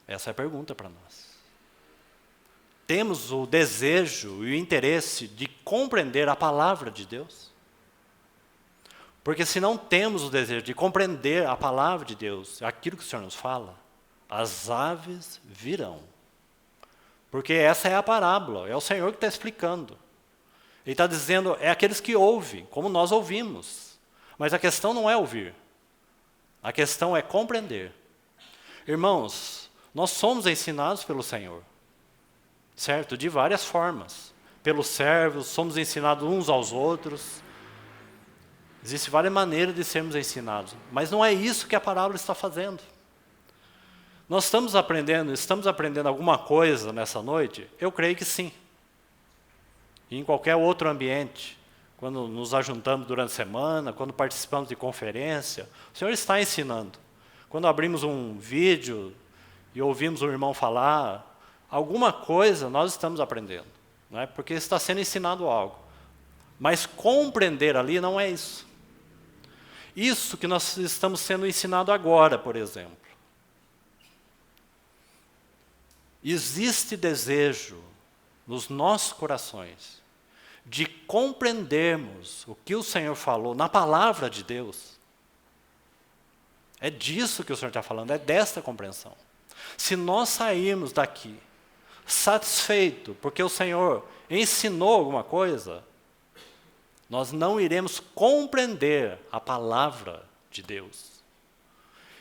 Essa é a pergunta para nós. Temos o desejo e o interesse de compreender a palavra de Deus? Porque se não temos o desejo de compreender a palavra de Deus, aquilo que o Senhor nos fala, as aves virão. Porque essa é a parábola, é o Senhor que está explicando. Ele está dizendo, é aqueles que ouvem, como nós ouvimos. Mas a questão não é ouvir, a questão é compreender. Irmãos, nós somos ensinados pelo Senhor. Certo? De várias formas. Pelos servos, somos ensinados uns aos outros. Existem várias maneiras de sermos ensinados. Mas não é isso que a parábola está fazendo. Nós estamos aprendendo alguma coisa nessa noite? Eu creio que sim. E em qualquer outro ambiente, quando nos ajuntamos durante a semana, quando participamos de conferência, o Senhor está ensinando. Quando abrimos um vídeo e ouvimos um irmão falar, alguma coisa nós estamos aprendendo, não é? Porque está sendo ensinado algo. Mas compreender ali não é isso. Isso que nós estamos sendo ensinados agora, por exemplo. Existe desejo nos nossos corações de compreendermos o que o Senhor falou na palavra de Deus. É disso que o Senhor está falando, é desta compreensão. Se nós sairmos daqui satisfeito, porque o Senhor ensinou alguma coisa, nós não iremos compreender a palavra de Deus.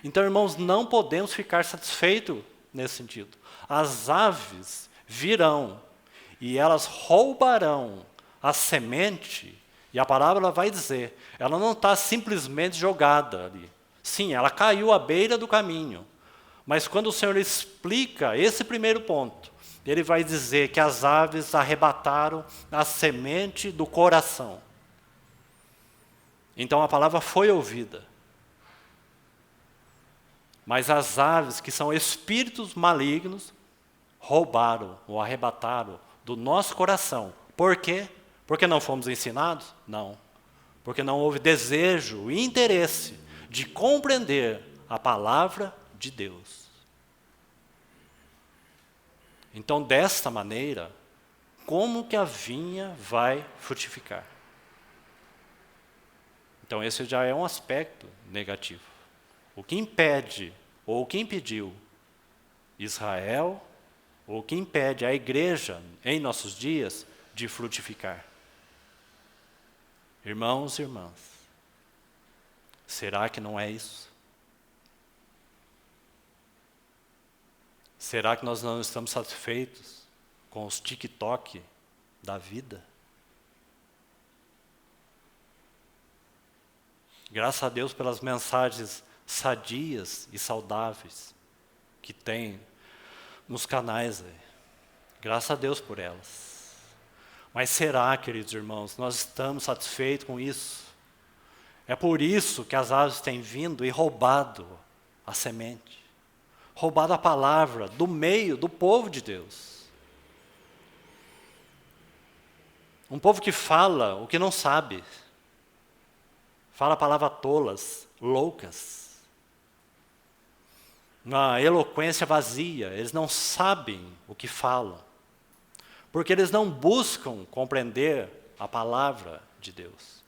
Então, irmãos, não podemos ficar satisfeitos nesse sentido. As aves virão e elas roubarão a semente, e a parábola vai dizer, ela não está simplesmente jogada ali. Sim, ela caiu à beira do caminho. Mas quando o Senhor explica esse primeiro ponto, ele vai dizer que as aves arrebataram a semente do coração. Então a palavra foi ouvida. Mas as aves, que são espíritos malignos, roubaram ou arrebataram do nosso coração. Por quê? Porque não fomos ensinados? Não. Porque não houve desejo e interesse de compreender a palavra de Deus. Então, desta maneira, como que a vinha vai frutificar? Então, esse já é um aspecto negativo. O que impede, ou o que impediu Israel, ou o que impede a igreja em nossos dias de frutificar? Irmãos e irmãs, será que não é isso? Será que nós não estamos satisfeitos com os TikTok da vida? Graças a Deus pelas mensagens sadias e saudáveis que tem nos canais aí. Graças a Deus por elas. Mas será, queridos irmãos, nós estamos satisfeitos com isso? É por isso que as aves têm vindo e roubado a semente, roubado a palavra do meio do povo de Deus. Um povo que fala o que não sabe, fala palavras tolas, loucas, uma eloquência vazia, eles não sabem o que falam, porque eles não buscam compreender a palavra de Deus.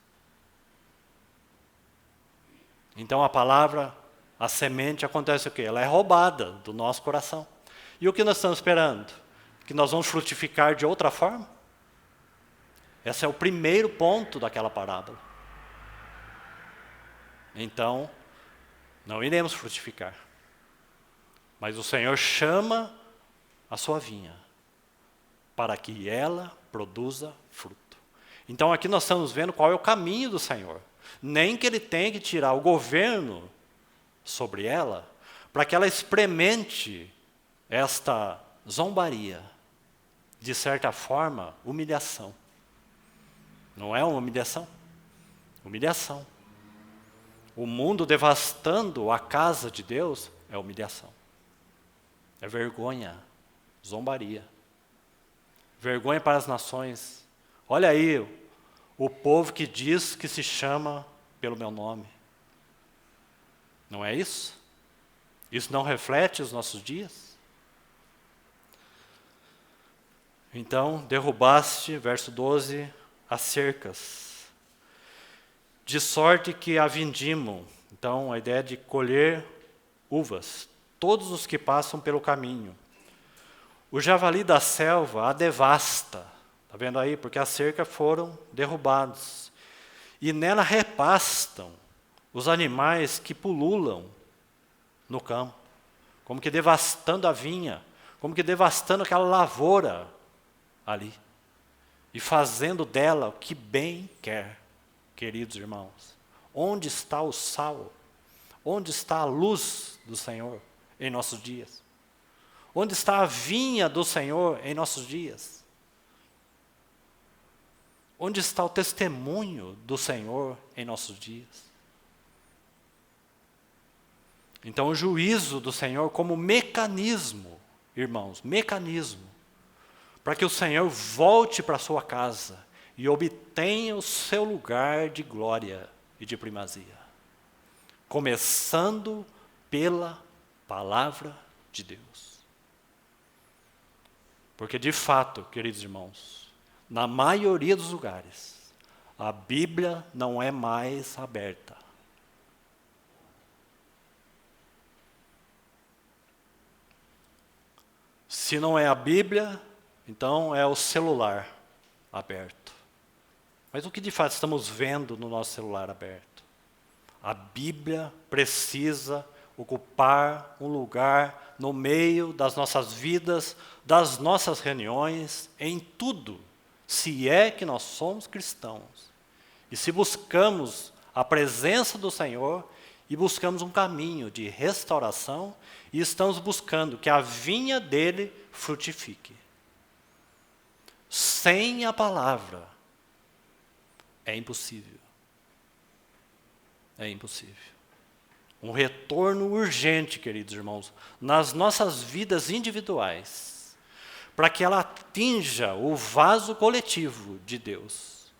Então a palavra, a semente, acontece o quê? Ela é roubada do nosso coração. E o que nós estamos esperando? Que nós vamos frutificar de outra forma? Esse é o primeiro ponto daquela parábola. Então, não iremos frutificar. Mas o Senhor chama a sua vinha para que ela produza fruto. Então aqui nós estamos vendo qual é o caminho do Senhor. Nem que Ele tenha que tirar o governo sobre ela, para que ela experimente esta zombaria, de certa forma, humilhação. Não é uma humilhação? Humilhação. O mundo devastando a casa de Deus é humilhação. É vergonha, zombaria. Vergonha para as nações. Olha aí, o povo que diz que se chama pelo meu nome. Não é isso? Isso não reflete os nossos dias? Então, derrubaste, verso 12, as cercas, de sorte que a vindimam. Então, a ideia de colher uvas, todos os que passam pelo caminho. O javali da selva a devasta. Está vendo aí? Porque as cercas foram derrubadas. E nela repastam os animais que pululam no campo. Como que devastando a vinha. Como que devastando aquela lavoura ali. E fazendo dela o que bem quer, queridos irmãos. Onde está o sal? Onde está a luz do Senhor em nossos dias? Onde está a vinha do Senhor em nossos dias? Onde está o testemunho do Senhor em nossos dias? Então, o juízo do Senhor como mecanismo, irmãos, mecanismo, para que o Senhor volte para a sua casa e obtenha o seu lugar de glória e de primazia. Começando pela palavra de Deus. Porque, de fato, queridos irmãos, na maioria dos lugares, a Bíblia não é mais aberta. Se não é a Bíblia, então é o celular aberto. Mas o que de fato estamos vendo no nosso celular aberto? A Bíblia precisa ocupar um lugar no meio das nossas vidas, das nossas reuniões, em tudo, se é que nós somos cristãos. E se buscamos a presença do Senhor e buscamos um caminho de restauração e estamos buscando que a vinha dele frutifique. Sem a palavra, é impossível. É impossível. Um retorno urgente, queridos irmãos, nas nossas vidas individuais, para que ela atinja o vaso coletivo de Deus.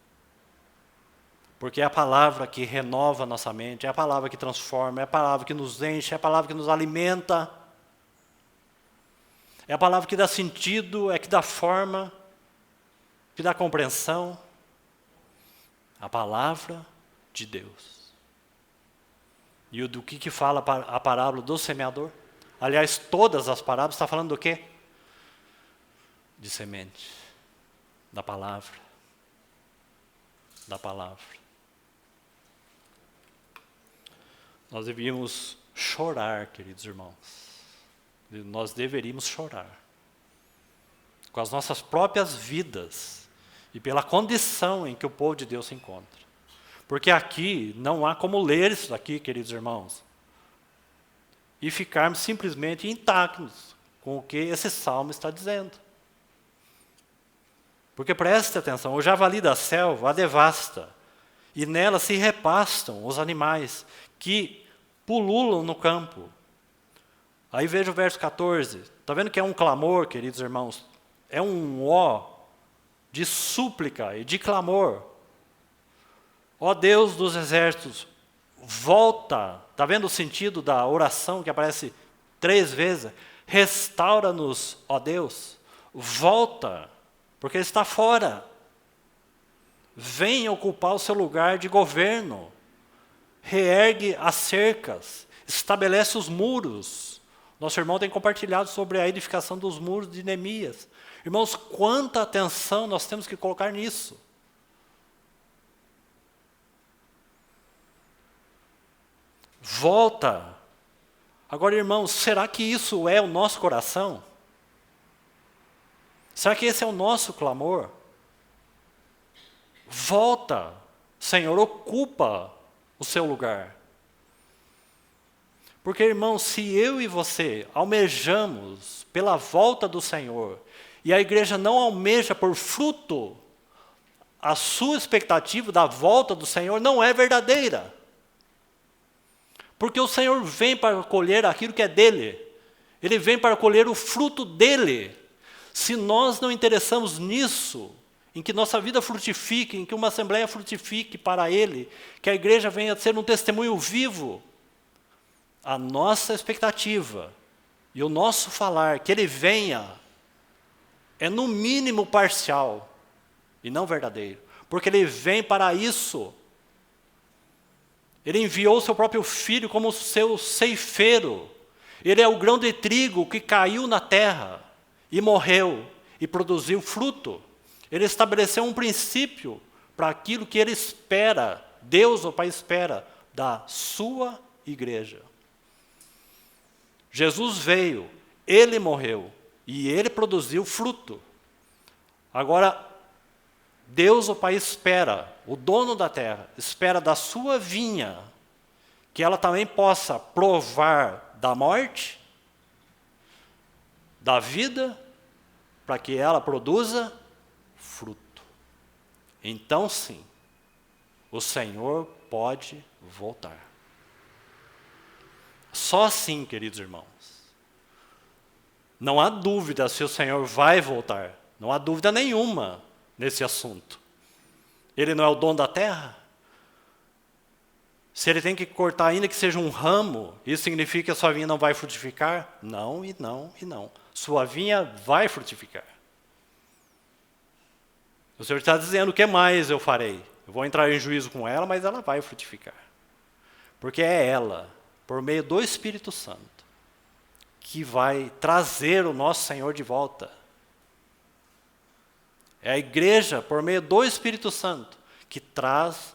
Porque é a palavra que renova a nossa mente, é a palavra que transforma, é a palavra que nos enche, é a palavra que nos alimenta, é a palavra que dá sentido, é que dá forma, que dá compreensão. A palavra de Deus. E do que fala a parábola do semeador? Aliás, todas as parábolas estão falando do quê? De semente. Da palavra. Da palavra. Nós devíamos chorar, queridos irmãos. Nós deveríamos chorar. Com as nossas próprias vidas. E pela condição em que o povo de Deus se encontra. Porque aqui não há como ler isso aqui, queridos irmãos, e ficarmos simplesmente intactos com o que esse salmo está dizendo. Porque preste atenção, o javali da selva a devasta, e nela se repastam os animais que pululam no campo. Aí veja o verso 14. Está vendo que é um clamor, queridos irmãos? É um ó de súplica e de clamor. Ó Deus dos exércitos, volta. Está vendo o sentido da oração que aparece 3 vezes? Restaura-nos, ó Deus. Volta, porque ele está fora. Vem ocupar o seu lugar de governo. Reergue as cercas. Estabelece os muros. Nosso irmão tem compartilhado sobre a edificação dos muros de Neemias. Irmãos, quanta atenção nós temos que colocar nisso. Volta. Agora, irmãos, será que isso é o nosso coração? Será que esse é o nosso clamor? Volta, Senhor, ocupa o seu lugar. Porque, irmãos, se eu e você almejamos pela volta do Senhor, e a igreja não almeja por fruto, a sua expectativa da volta do Senhor não é verdadeira. Porque o Senhor vem para colher aquilo que é dele. Ele vem para colher o fruto dele. Se nós não interessamos nisso, em que nossa vida frutifique, em que uma assembleia frutifique para ele, que a igreja venha a ser um testemunho vivo, a nossa expectativa e o nosso falar, que ele venha, é no mínimo parcial e não verdadeiro. Porque ele vem para isso. Ele enviou o seu próprio filho como seu ceifeiro. Ele é o grão de trigo que caiu na terra e morreu e produziu fruto. Ele estabeleceu um princípio para aquilo que ele espera, Deus, o Pai, espera da sua igreja. Jesus veio, ele morreu e ele produziu fruto. Agora, Deus, o Pai, espera, o dono da terra, espera da sua vinha, que ela também possa provar da morte, da vida, para que ela produza fruto. Então, sim, o Senhor pode voltar. Só assim, queridos irmãos. Não há dúvida se o Senhor vai voltar. Não há dúvida nenhuma nesse assunto. Ele não é o dono da terra? Se ele tem que cortar ainda que seja um ramo, isso significa que a sua vinha não vai frutificar? Não, e não, e não. Sua vinha vai frutificar. O Senhor está dizendo, o que mais eu farei? Eu vou entrar em juízo com ela, mas ela vai frutificar. Porque é ela, por meio do Espírito Santo, que vai trazer o nosso Senhor de volta. É a igreja, por meio do Espírito Santo, que traz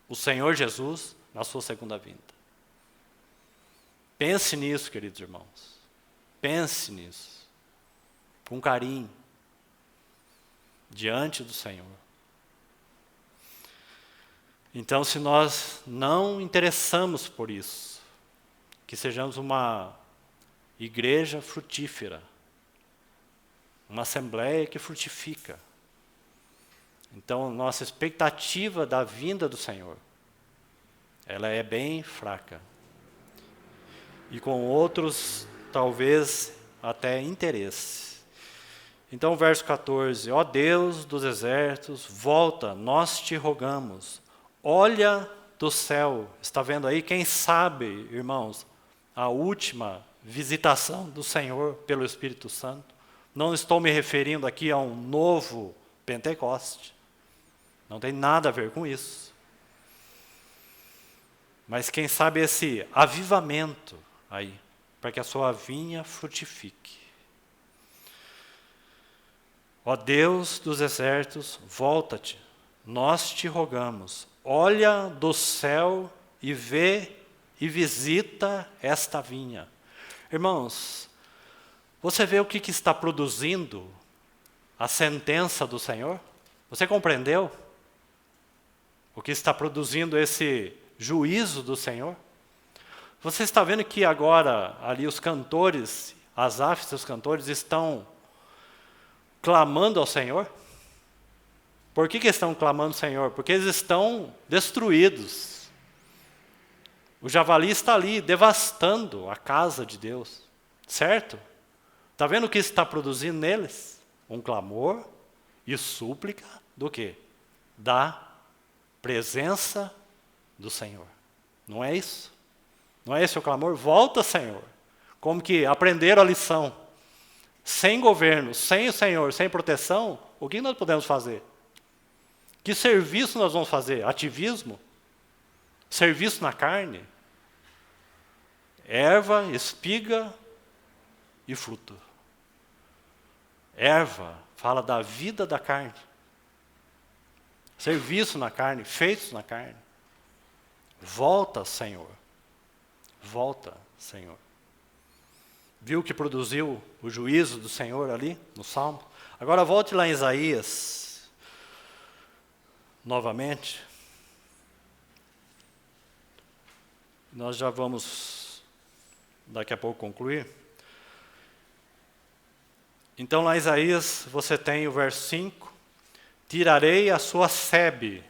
o Senhor Jesus na sua segunda vinda. Pense nisso, queridos irmãos. Pense nisso. Com carinho. Diante do Senhor. Então, se nós não interessamos por isso, que sejamos uma igreja frutífera, uma assembleia que frutifica. Então, nossa expectativa da vinda do Senhor, ela é bem fraca. E com outros, talvez, até interesse. Então, verso 14, ó Deus dos exércitos, volta, nós te rogamos. Olha do céu, está vendo aí? Quem sabe, irmãos, a última visitação do Senhor pelo Espírito Santo. Não estou me referindo aqui a um novo Pentecoste. Não tem nada a ver com isso. Mas quem sabe esse avivamento aí, para que a sua vinha frutifique. Ó Deus dos exércitos, volta-te, nós te rogamos. Olha do céu e vê e visita esta vinha. Irmãos, você vê o que está produzindo a sentença do Senhor? Você compreendeu? o que está produzindo esse juízo do Senhor? Você está vendo que agora ali os cantores, Asaf e seus cantores estão clamando ao Senhor? Por que estão clamando ao Senhor? Porque eles estão destruídos. O javali está ali devastando a casa de Deus, certo? Está vendo o que está produzindo neles? Um clamor e súplica do quê? Da presença do Senhor. Não é isso? Não é esse o clamor? Volta, Senhor. Como que aprenderam a lição. Sem governo, sem o Senhor, sem proteção, o que nós podemos fazer? Que serviço nós vamos fazer? Ativismo? Serviço na carne? Erva, espiga e fruto. Erva fala da vida da carne. Serviço na carne, feitos na carne. Volta, Senhor. Volta, Senhor. Viu que produziu o juízo do Senhor ali no Salmo? Agora volte lá em Isaías, novamente. Nós já vamos, daqui a pouco, concluir. Então, lá em Isaías, você tem o verso 5. Tirarei a sua sebe,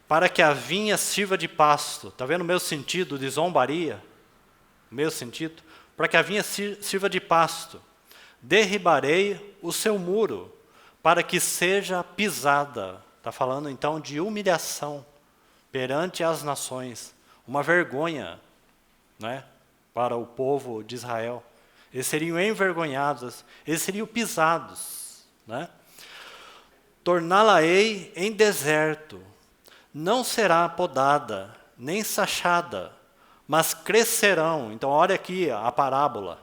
para que a vinha sirva de pasto. Está vendo o meu sentido de zombaria? O meu sentido? Para que a vinha sirva de pasto. Derribarei o seu muro, para que seja pisada. Está falando então de humilhação perante as nações. Uma vergonha, né, para o povo de Israel. Eles seriam envergonhados, eles seriam pisados, né? Torná-la-ei em deserto, não será podada, nem sachada, mas crescerão. Então, olha aqui a parábola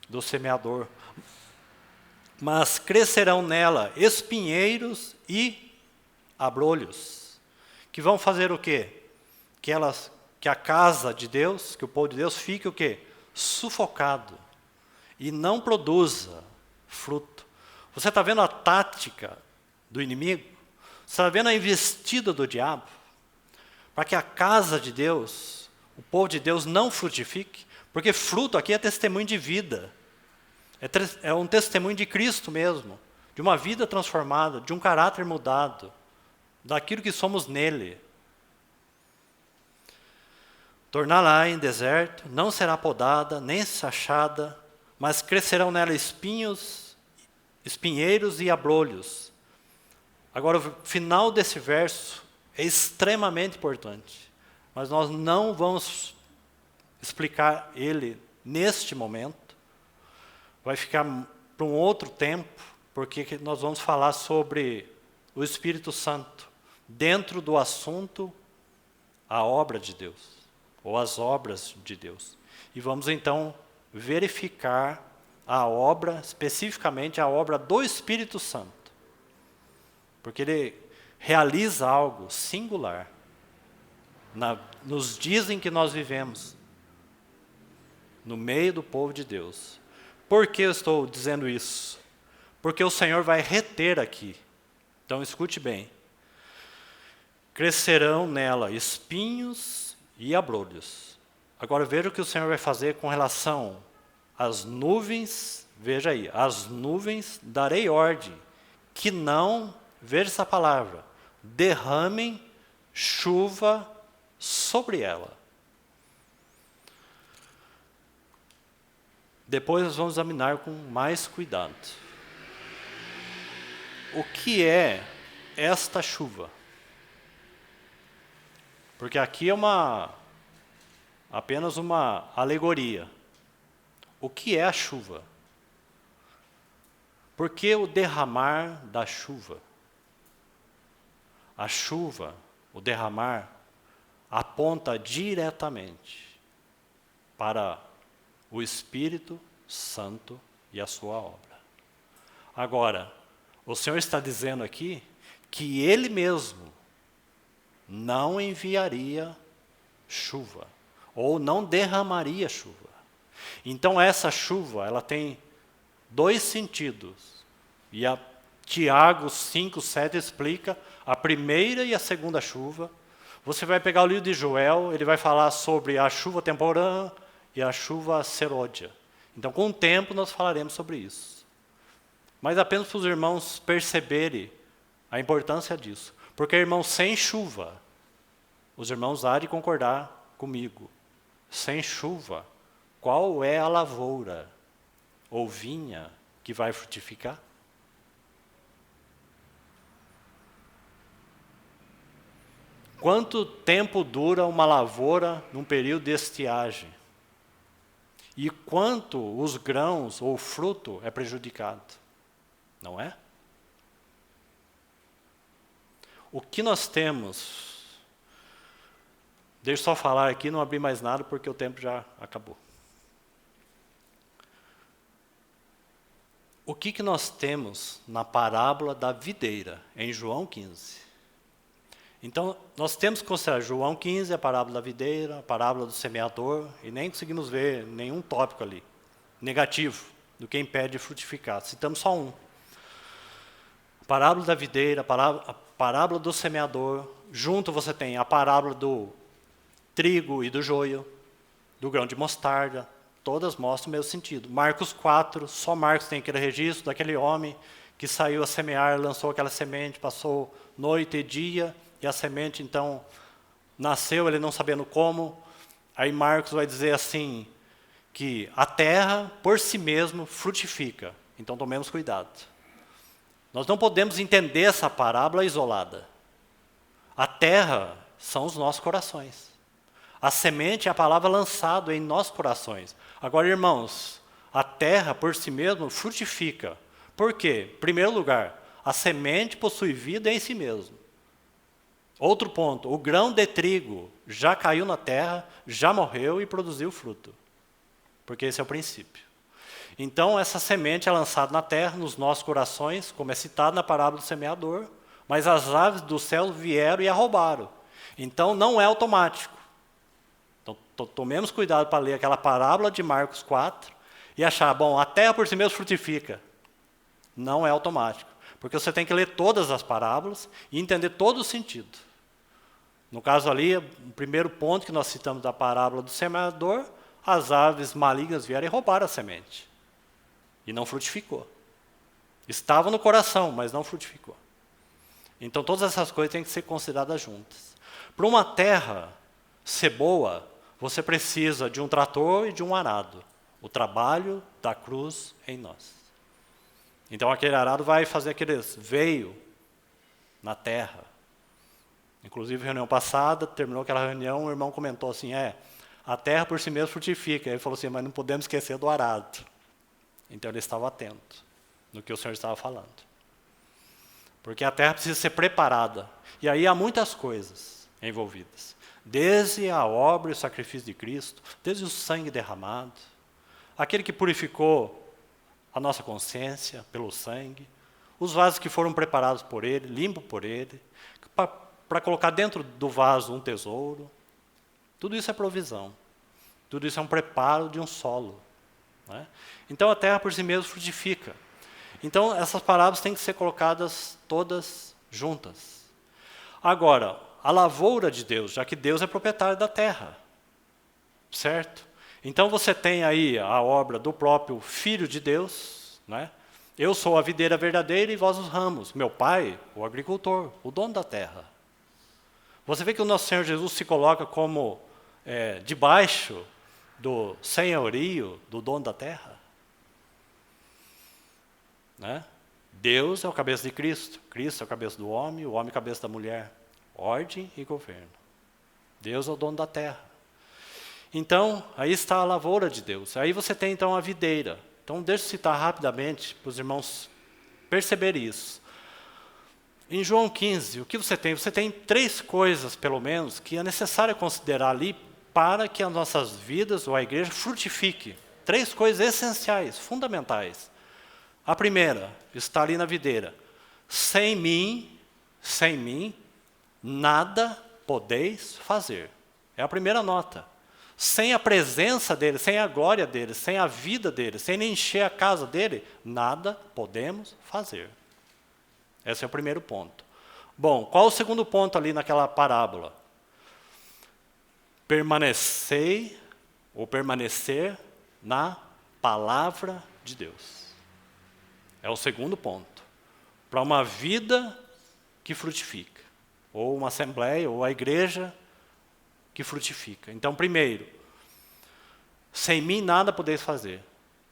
do semeador. Mas crescerão nela espinheiros e abrolhos, que vão fazer o quê? Que a casa de Deus, que o povo de Deus fique o quê? Sufocado e não produza fruto. Você está vendo a tática do inimigo? Você está vendo a investida do diabo? Para que a casa de Deus, o povo de Deus não frutifique, porque fruto aqui é testemunho de vida. É um testemunho de Cristo mesmo, de uma vida transformada, de um caráter mudado, daquilo que somos nele. Torná-la em deserto, não será podada, nem sachada, mas crescerão nela espinheiros e abrolhos. Agora, o final desse verso é extremamente importante, mas nós não vamos explicar ele neste momento. Vai ficar para um outro tempo, porque nós vamos falar sobre o Espírito Santo, dentro do assunto, a obra de Deus, ou as obras de Deus. E vamos então verificar a obra, especificamente a obra do Espírito Santo, porque ele realiza algo singular nos dias em que nós vivemos, no meio do povo de Deus. Por que eu estou dizendo isso? Porque o Senhor vai reter aqui. Então escute bem. Crescerão nela espinhos e abrolhos. Agora veja o que o Senhor vai fazer com relação às nuvens. Veja aí, as nuvens darei ordem, que não, veja essa palavra, derramem chuva sobre ela. Depois nós vamos examinar com mais cuidado. O que é esta chuva? Porque aqui é apenas uma alegoria. O que é a chuva? Por que o derramar da chuva? A chuva, o derramar, aponta diretamente para o Espírito Santo e a sua obra. Agora, o Senhor está dizendo aqui que Ele mesmo não enviaria chuva, ou não derramaria chuva. Então essa chuva, ela tem dois sentidos, e Tiago 5, 7 explica a primeira e a segunda chuva. Você vai pegar o livro de Joel, ele vai falar sobre a chuva temporã e a chuva serôdia. Então, com o tempo, nós falaremos sobre isso. Mas apenas para os irmãos perceberem a importância disso. Porque, irmãos, sem chuva, os irmãos há de concordar comigo, sem chuva, qual é a lavoura ou vinha que vai frutificar? Quanto tempo dura uma lavoura num período de estiagem? E quanto os grãos ou o fruto é prejudicado? Não é? O que nós temos... Deixa eu só falar aqui, não abrir mais nada porque o tempo já acabou. O que nós temos na parábola da videira, em João 15? Então, nós temos que considerar João 15, a parábola da videira, a parábola do semeador, e nem conseguimos ver nenhum tópico ali negativo do que impede de frutificar. Citamos só um. A parábola da videira, a parábola do semeador, junto você tem a parábola do trigo e do joio, do grão de mostarda, todas mostram o mesmo sentido. Marcos 4, só Marcos tem aquele registro daquele homem que saiu a semear, lançou aquela semente, passou noite e dia, e a semente, então, nasceu, ele não sabendo como. Aí Marcos vai dizer assim, que a terra, por si mesmo, frutifica. Então, tomemos cuidado. Nós não podemos entender essa parábola isolada. A terra são os nossos corações. A semente é a palavra lançada em nossos corações. Agora, irmãos, a terra, por si mesmo, frutifica. Por quê? Em primeiro lugar, a semente possui vida em si mesmo. Outro ponto, o grão de trigo já caiu na terra, já morreu e produziu fruto. Porque esse é o princípio. Então, essa semente é lançada na terra, nos nossos corações, como é citado na parábola do semeador, mas as aves do céu vieram e a roubaram. Então, não é automático. Então, tomemos cuidado para ler aquela parábola de Marcos 4 e achar, bom, a terra por si mesma frutifica. Não é automático. Porque você tem que ler todas as parábolas e entender todo o sentido. No caso ali, o primeiro ponto que nós citamos da parábola do semeador, as aves malignas vieram e roubaram a semente. E não frutificou. Estava no coração, mas não frutificou. Então, todas essas coisas têm que ser consideradas juntas. Para uma terra ser boa, você precisa de um trator e de um arado. O trabalho da cruz em nós. Então, aquele arado vai fazer aqueles veios na terra. Inclusive, reunião passada, terminou aquela reunião, o irmão comentou assim, a terra por si mesma frutifica. Ele falou assim, mas não podemos esquecer do arado. Então, ele estava atento no que o Senhor estava falando. Porque a terra precisa ser preparada. E aí há muitas coisas envolvidas. Desde a obra e o sacrifício de Cristo, desde o sangue derramado, aquele que purificou a nossa consciência pelo sangue, os vasos que foram preparados por Ele, limpos por Ele, para colocar dentro do vaso um tesouro. Tudo isso é provisão. Tudo isso é um preparo de um solo. Né? Então, a terra por si mesma frutifica. Então, essas parábolas têm que ser colocadas todas juntas. Agora, a lavoura de Deus, já que Deus é proprietário da terra. Certo? Então, você tem aí a obra do próprio Filho de Deus. Né? Eu sou a videira verdadeira e vós os ramos. Meu pai, o agricultor, o dono da terra. Você vê que o nosso Senhor Jesus se coloca como debaixo do senhorio do dono da terra. Né? Deus é o cabeça de Cristo. Cristo é o cabeça do homem, o homem é o cabeça da mulher. Ordem e governo. Deus é o dono da terra. Então, aí está a lavoura de Deus. Aí você tem, então, a videira. Então, deixa eu citar rapidamente para os irmãos perceberem isso. Em João 15, o que você tem? Você tem 3 coisas, pelo menos, que é necessário considerar ali para que as nossas vidas, ou a igreja, frutifique. 3 coisas essenciais, fundamentais. A primeira, está ali na videira. Sem mim, nada podeis fazer. É a primeira nota. Sem a presença dele, sem a glória dele, sem a vida dele, sem encher a casa dele, nada podemos fazer. Esse é o primeiro ponto. Bom, qual o segundo ponto ali naquela parábola? Permanecer na palavra de Deus. É o segundo ponto. Para uma vida que frutifica. Ou uma assembleia, ou a igreja que frutifica. Então, primeiro, sem mim nada podeis fazer.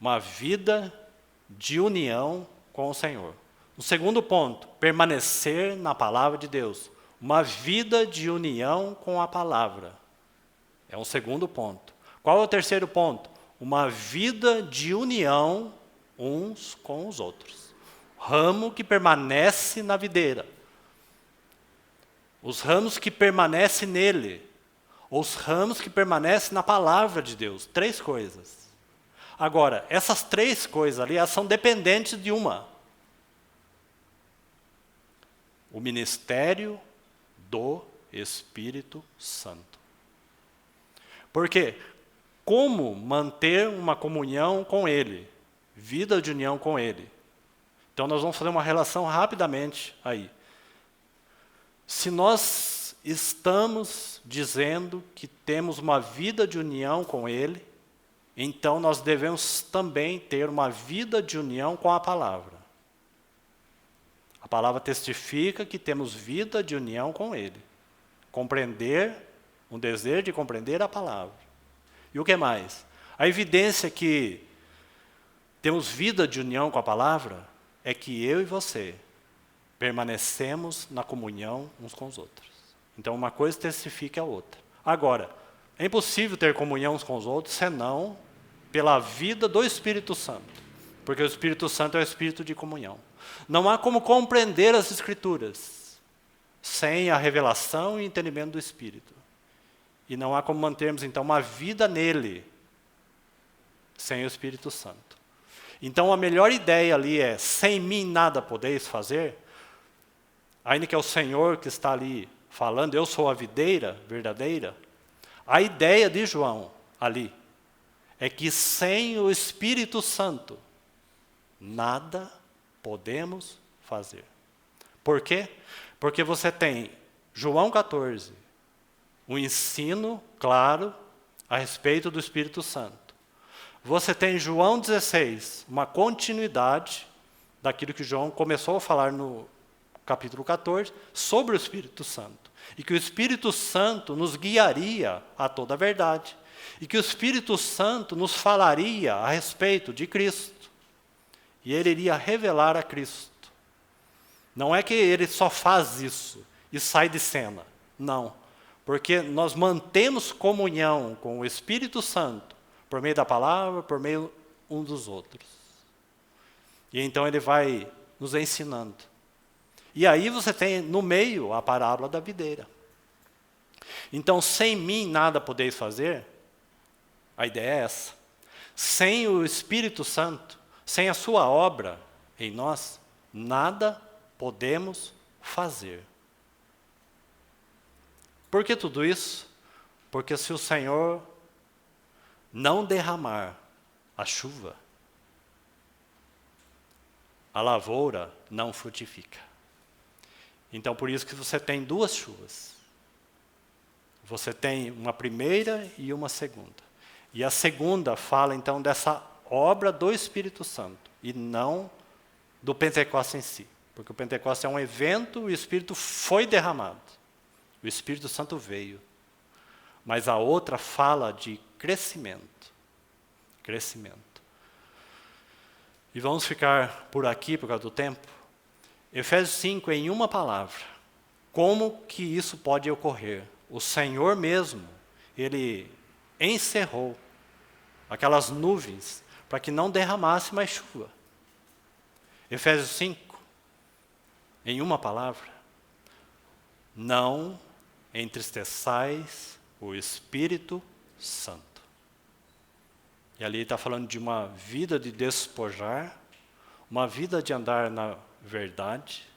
Uma vida de união com o Senhor. O segundo ponto, permanecer na palavra de Deus. Uma vida de união com a palavra. É um segundo ponto. Qual é o terceiro ponto? Uma vida de união uns com os outros. Ramo que permanece na videira. Os ramos que permanecem nele. Os ramos que permanecem na palavra de Deus. 3 coisas. Agora, essas 3 coisas ali, elas são dependentes de uma. O ministério do Espírito Santo. Por quê? Como manter uma comunhão com Ele? Vida de união com Ele. Então nós vamos fazer uma relação rapidamente aí. Se nós estamos dizendo que temos uma vida de união com Ele, então nós devemos também ter uma vida de união com a palavra. A palavra testifica que temos vida de união com Ele. Compreender, um desejo de compreender a palavra. E o que mais? A evidência que temos vida de união com a palavra é que eu e você permanecemos na comunhão uns com os outros. Então uma coisa testifica a outra. Agora, é impossível ter comunhão uns com os outros senão pela vida do Espírito Santo. Porque o Espírito Santo é o Espírito de comunhão. Não há como compreender as Escrituras sem a revelação e entendimento do Espírito. E não há como mantermos, então, uma vida nele sem o Espírito Santo. Então, a melhor ideia ali é, sem mim nada podeis fazer, ainda que é o Senhor que está ali falando, eu sou a videira verdadeira, a ideia de João ali é que sem o Espírito Santo, nada podemos fazer. Por quê? Porque você tem João 14, um ensino claro a respeito do Espírito Santo. Você tem João 16, uma continuidade daquilo que João começou a falar no capítulo 14, sobre o Espírito Santo. E que o Espírito Santo nos guiaria a toda a verdade. E que o Espírito Santo nos falaria a respeito de Cristo. E ele iria revelar a Cristo. Não é que ele só faz isso e sai de cena. Não. Porque nós mantemos comunhão com o Espírito Santo por meio da palavra, por meio um dos outros. E então ele vai nos ensinando. E aí você tem no meio a parábola da videira. Então, sem mim nada podeis fazer, a ideia é essa. Sem o Espírito Santo, sem a sua obra em nós, nada podemos fazer. Por que tudo isso? Porque se o Senhor não derramar a chuva, a lavoura não frutifica. Então, por isso que você tem 2 chuvas. Você tem uma primeira e uma segunda. E a segunda fala, então, dessa obra do Espírito Santo, e não do Pentecostes em si. Porque o Pentecostes é um evento, o Espírito foi derramado. O Espírito Santo veio. Mas a outra fala de crescimento. Crescimento. E vamos ficar por aqui, por causa do tempo. Efésios 5, em uma palavra. Como que isso pode ocorrer? O Senhor mesmo, Ele encerrou aquelas nuvens para que não derramasse mais chuva. Efésios 5, em uma palavra. Não entristeçais o Espírito Santo. E ali está falando de uma vida de despojar, uma vida de andar na verdade.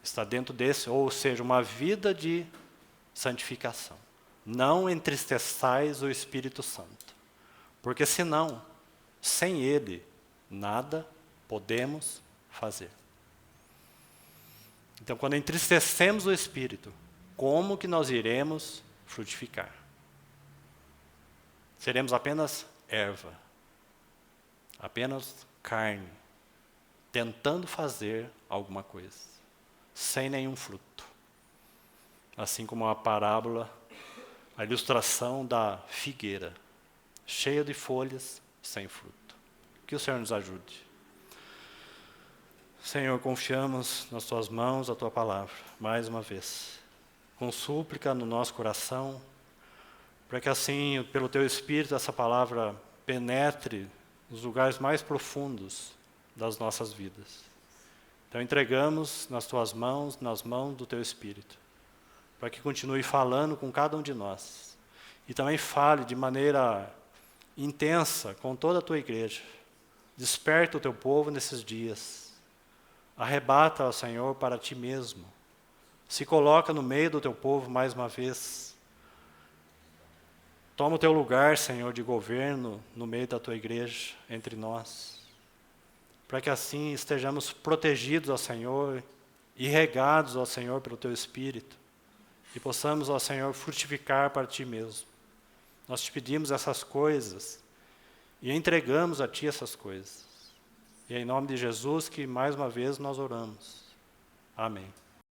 Está dentro desse, ou seja, uma vida de santificação. Não entristeçais o Espírito Santo. Porque senão, sem Ele, nada podemos fazer. Então, quando entristecemos o Espírito, como que nós iremos frutificar? Seremos apenas erva, apenas carne, tentando fazer alguma coisa, sem nenhum fruto. Assim como a parábola, a ilustração da figueira, cheia de folhas, sem fruto. Que o Senhor nos ajude. Senhor, confiamos nas Tuas mãos a Tua palavra, mais uma vez. Com súplica no nosso coração, para que assim, pelo Teu Espírito, essa palavra penetre nos lugares mais profundos das nossas vidas. Então entregamos nas Tuas mãos, nas mãos do Teu Espírito, para que continue falando com cada um de nós. E também fale de maneira intensa com toda a Tua igreja. Desperta o Teu povo nesses dias. Arrebata, ó Senhor, para Ti mesmo. Se coloca no meio do Teu povo mais uma vez. Toma o Teu lugar, Senhor, de governo no meio da Tua igreja, entre nós. Para que assim estejamos protegidos, ó Senhor, e regados, ó Senhor, pelo Teu Espírito. E possamos, ó Senhor, frutificar para Ti mesmo. Nós Te pedimos essas coisas e entregamos a Ti essas coisas. E é em nome de Jesus que mais uma vez nós oramos. Amém.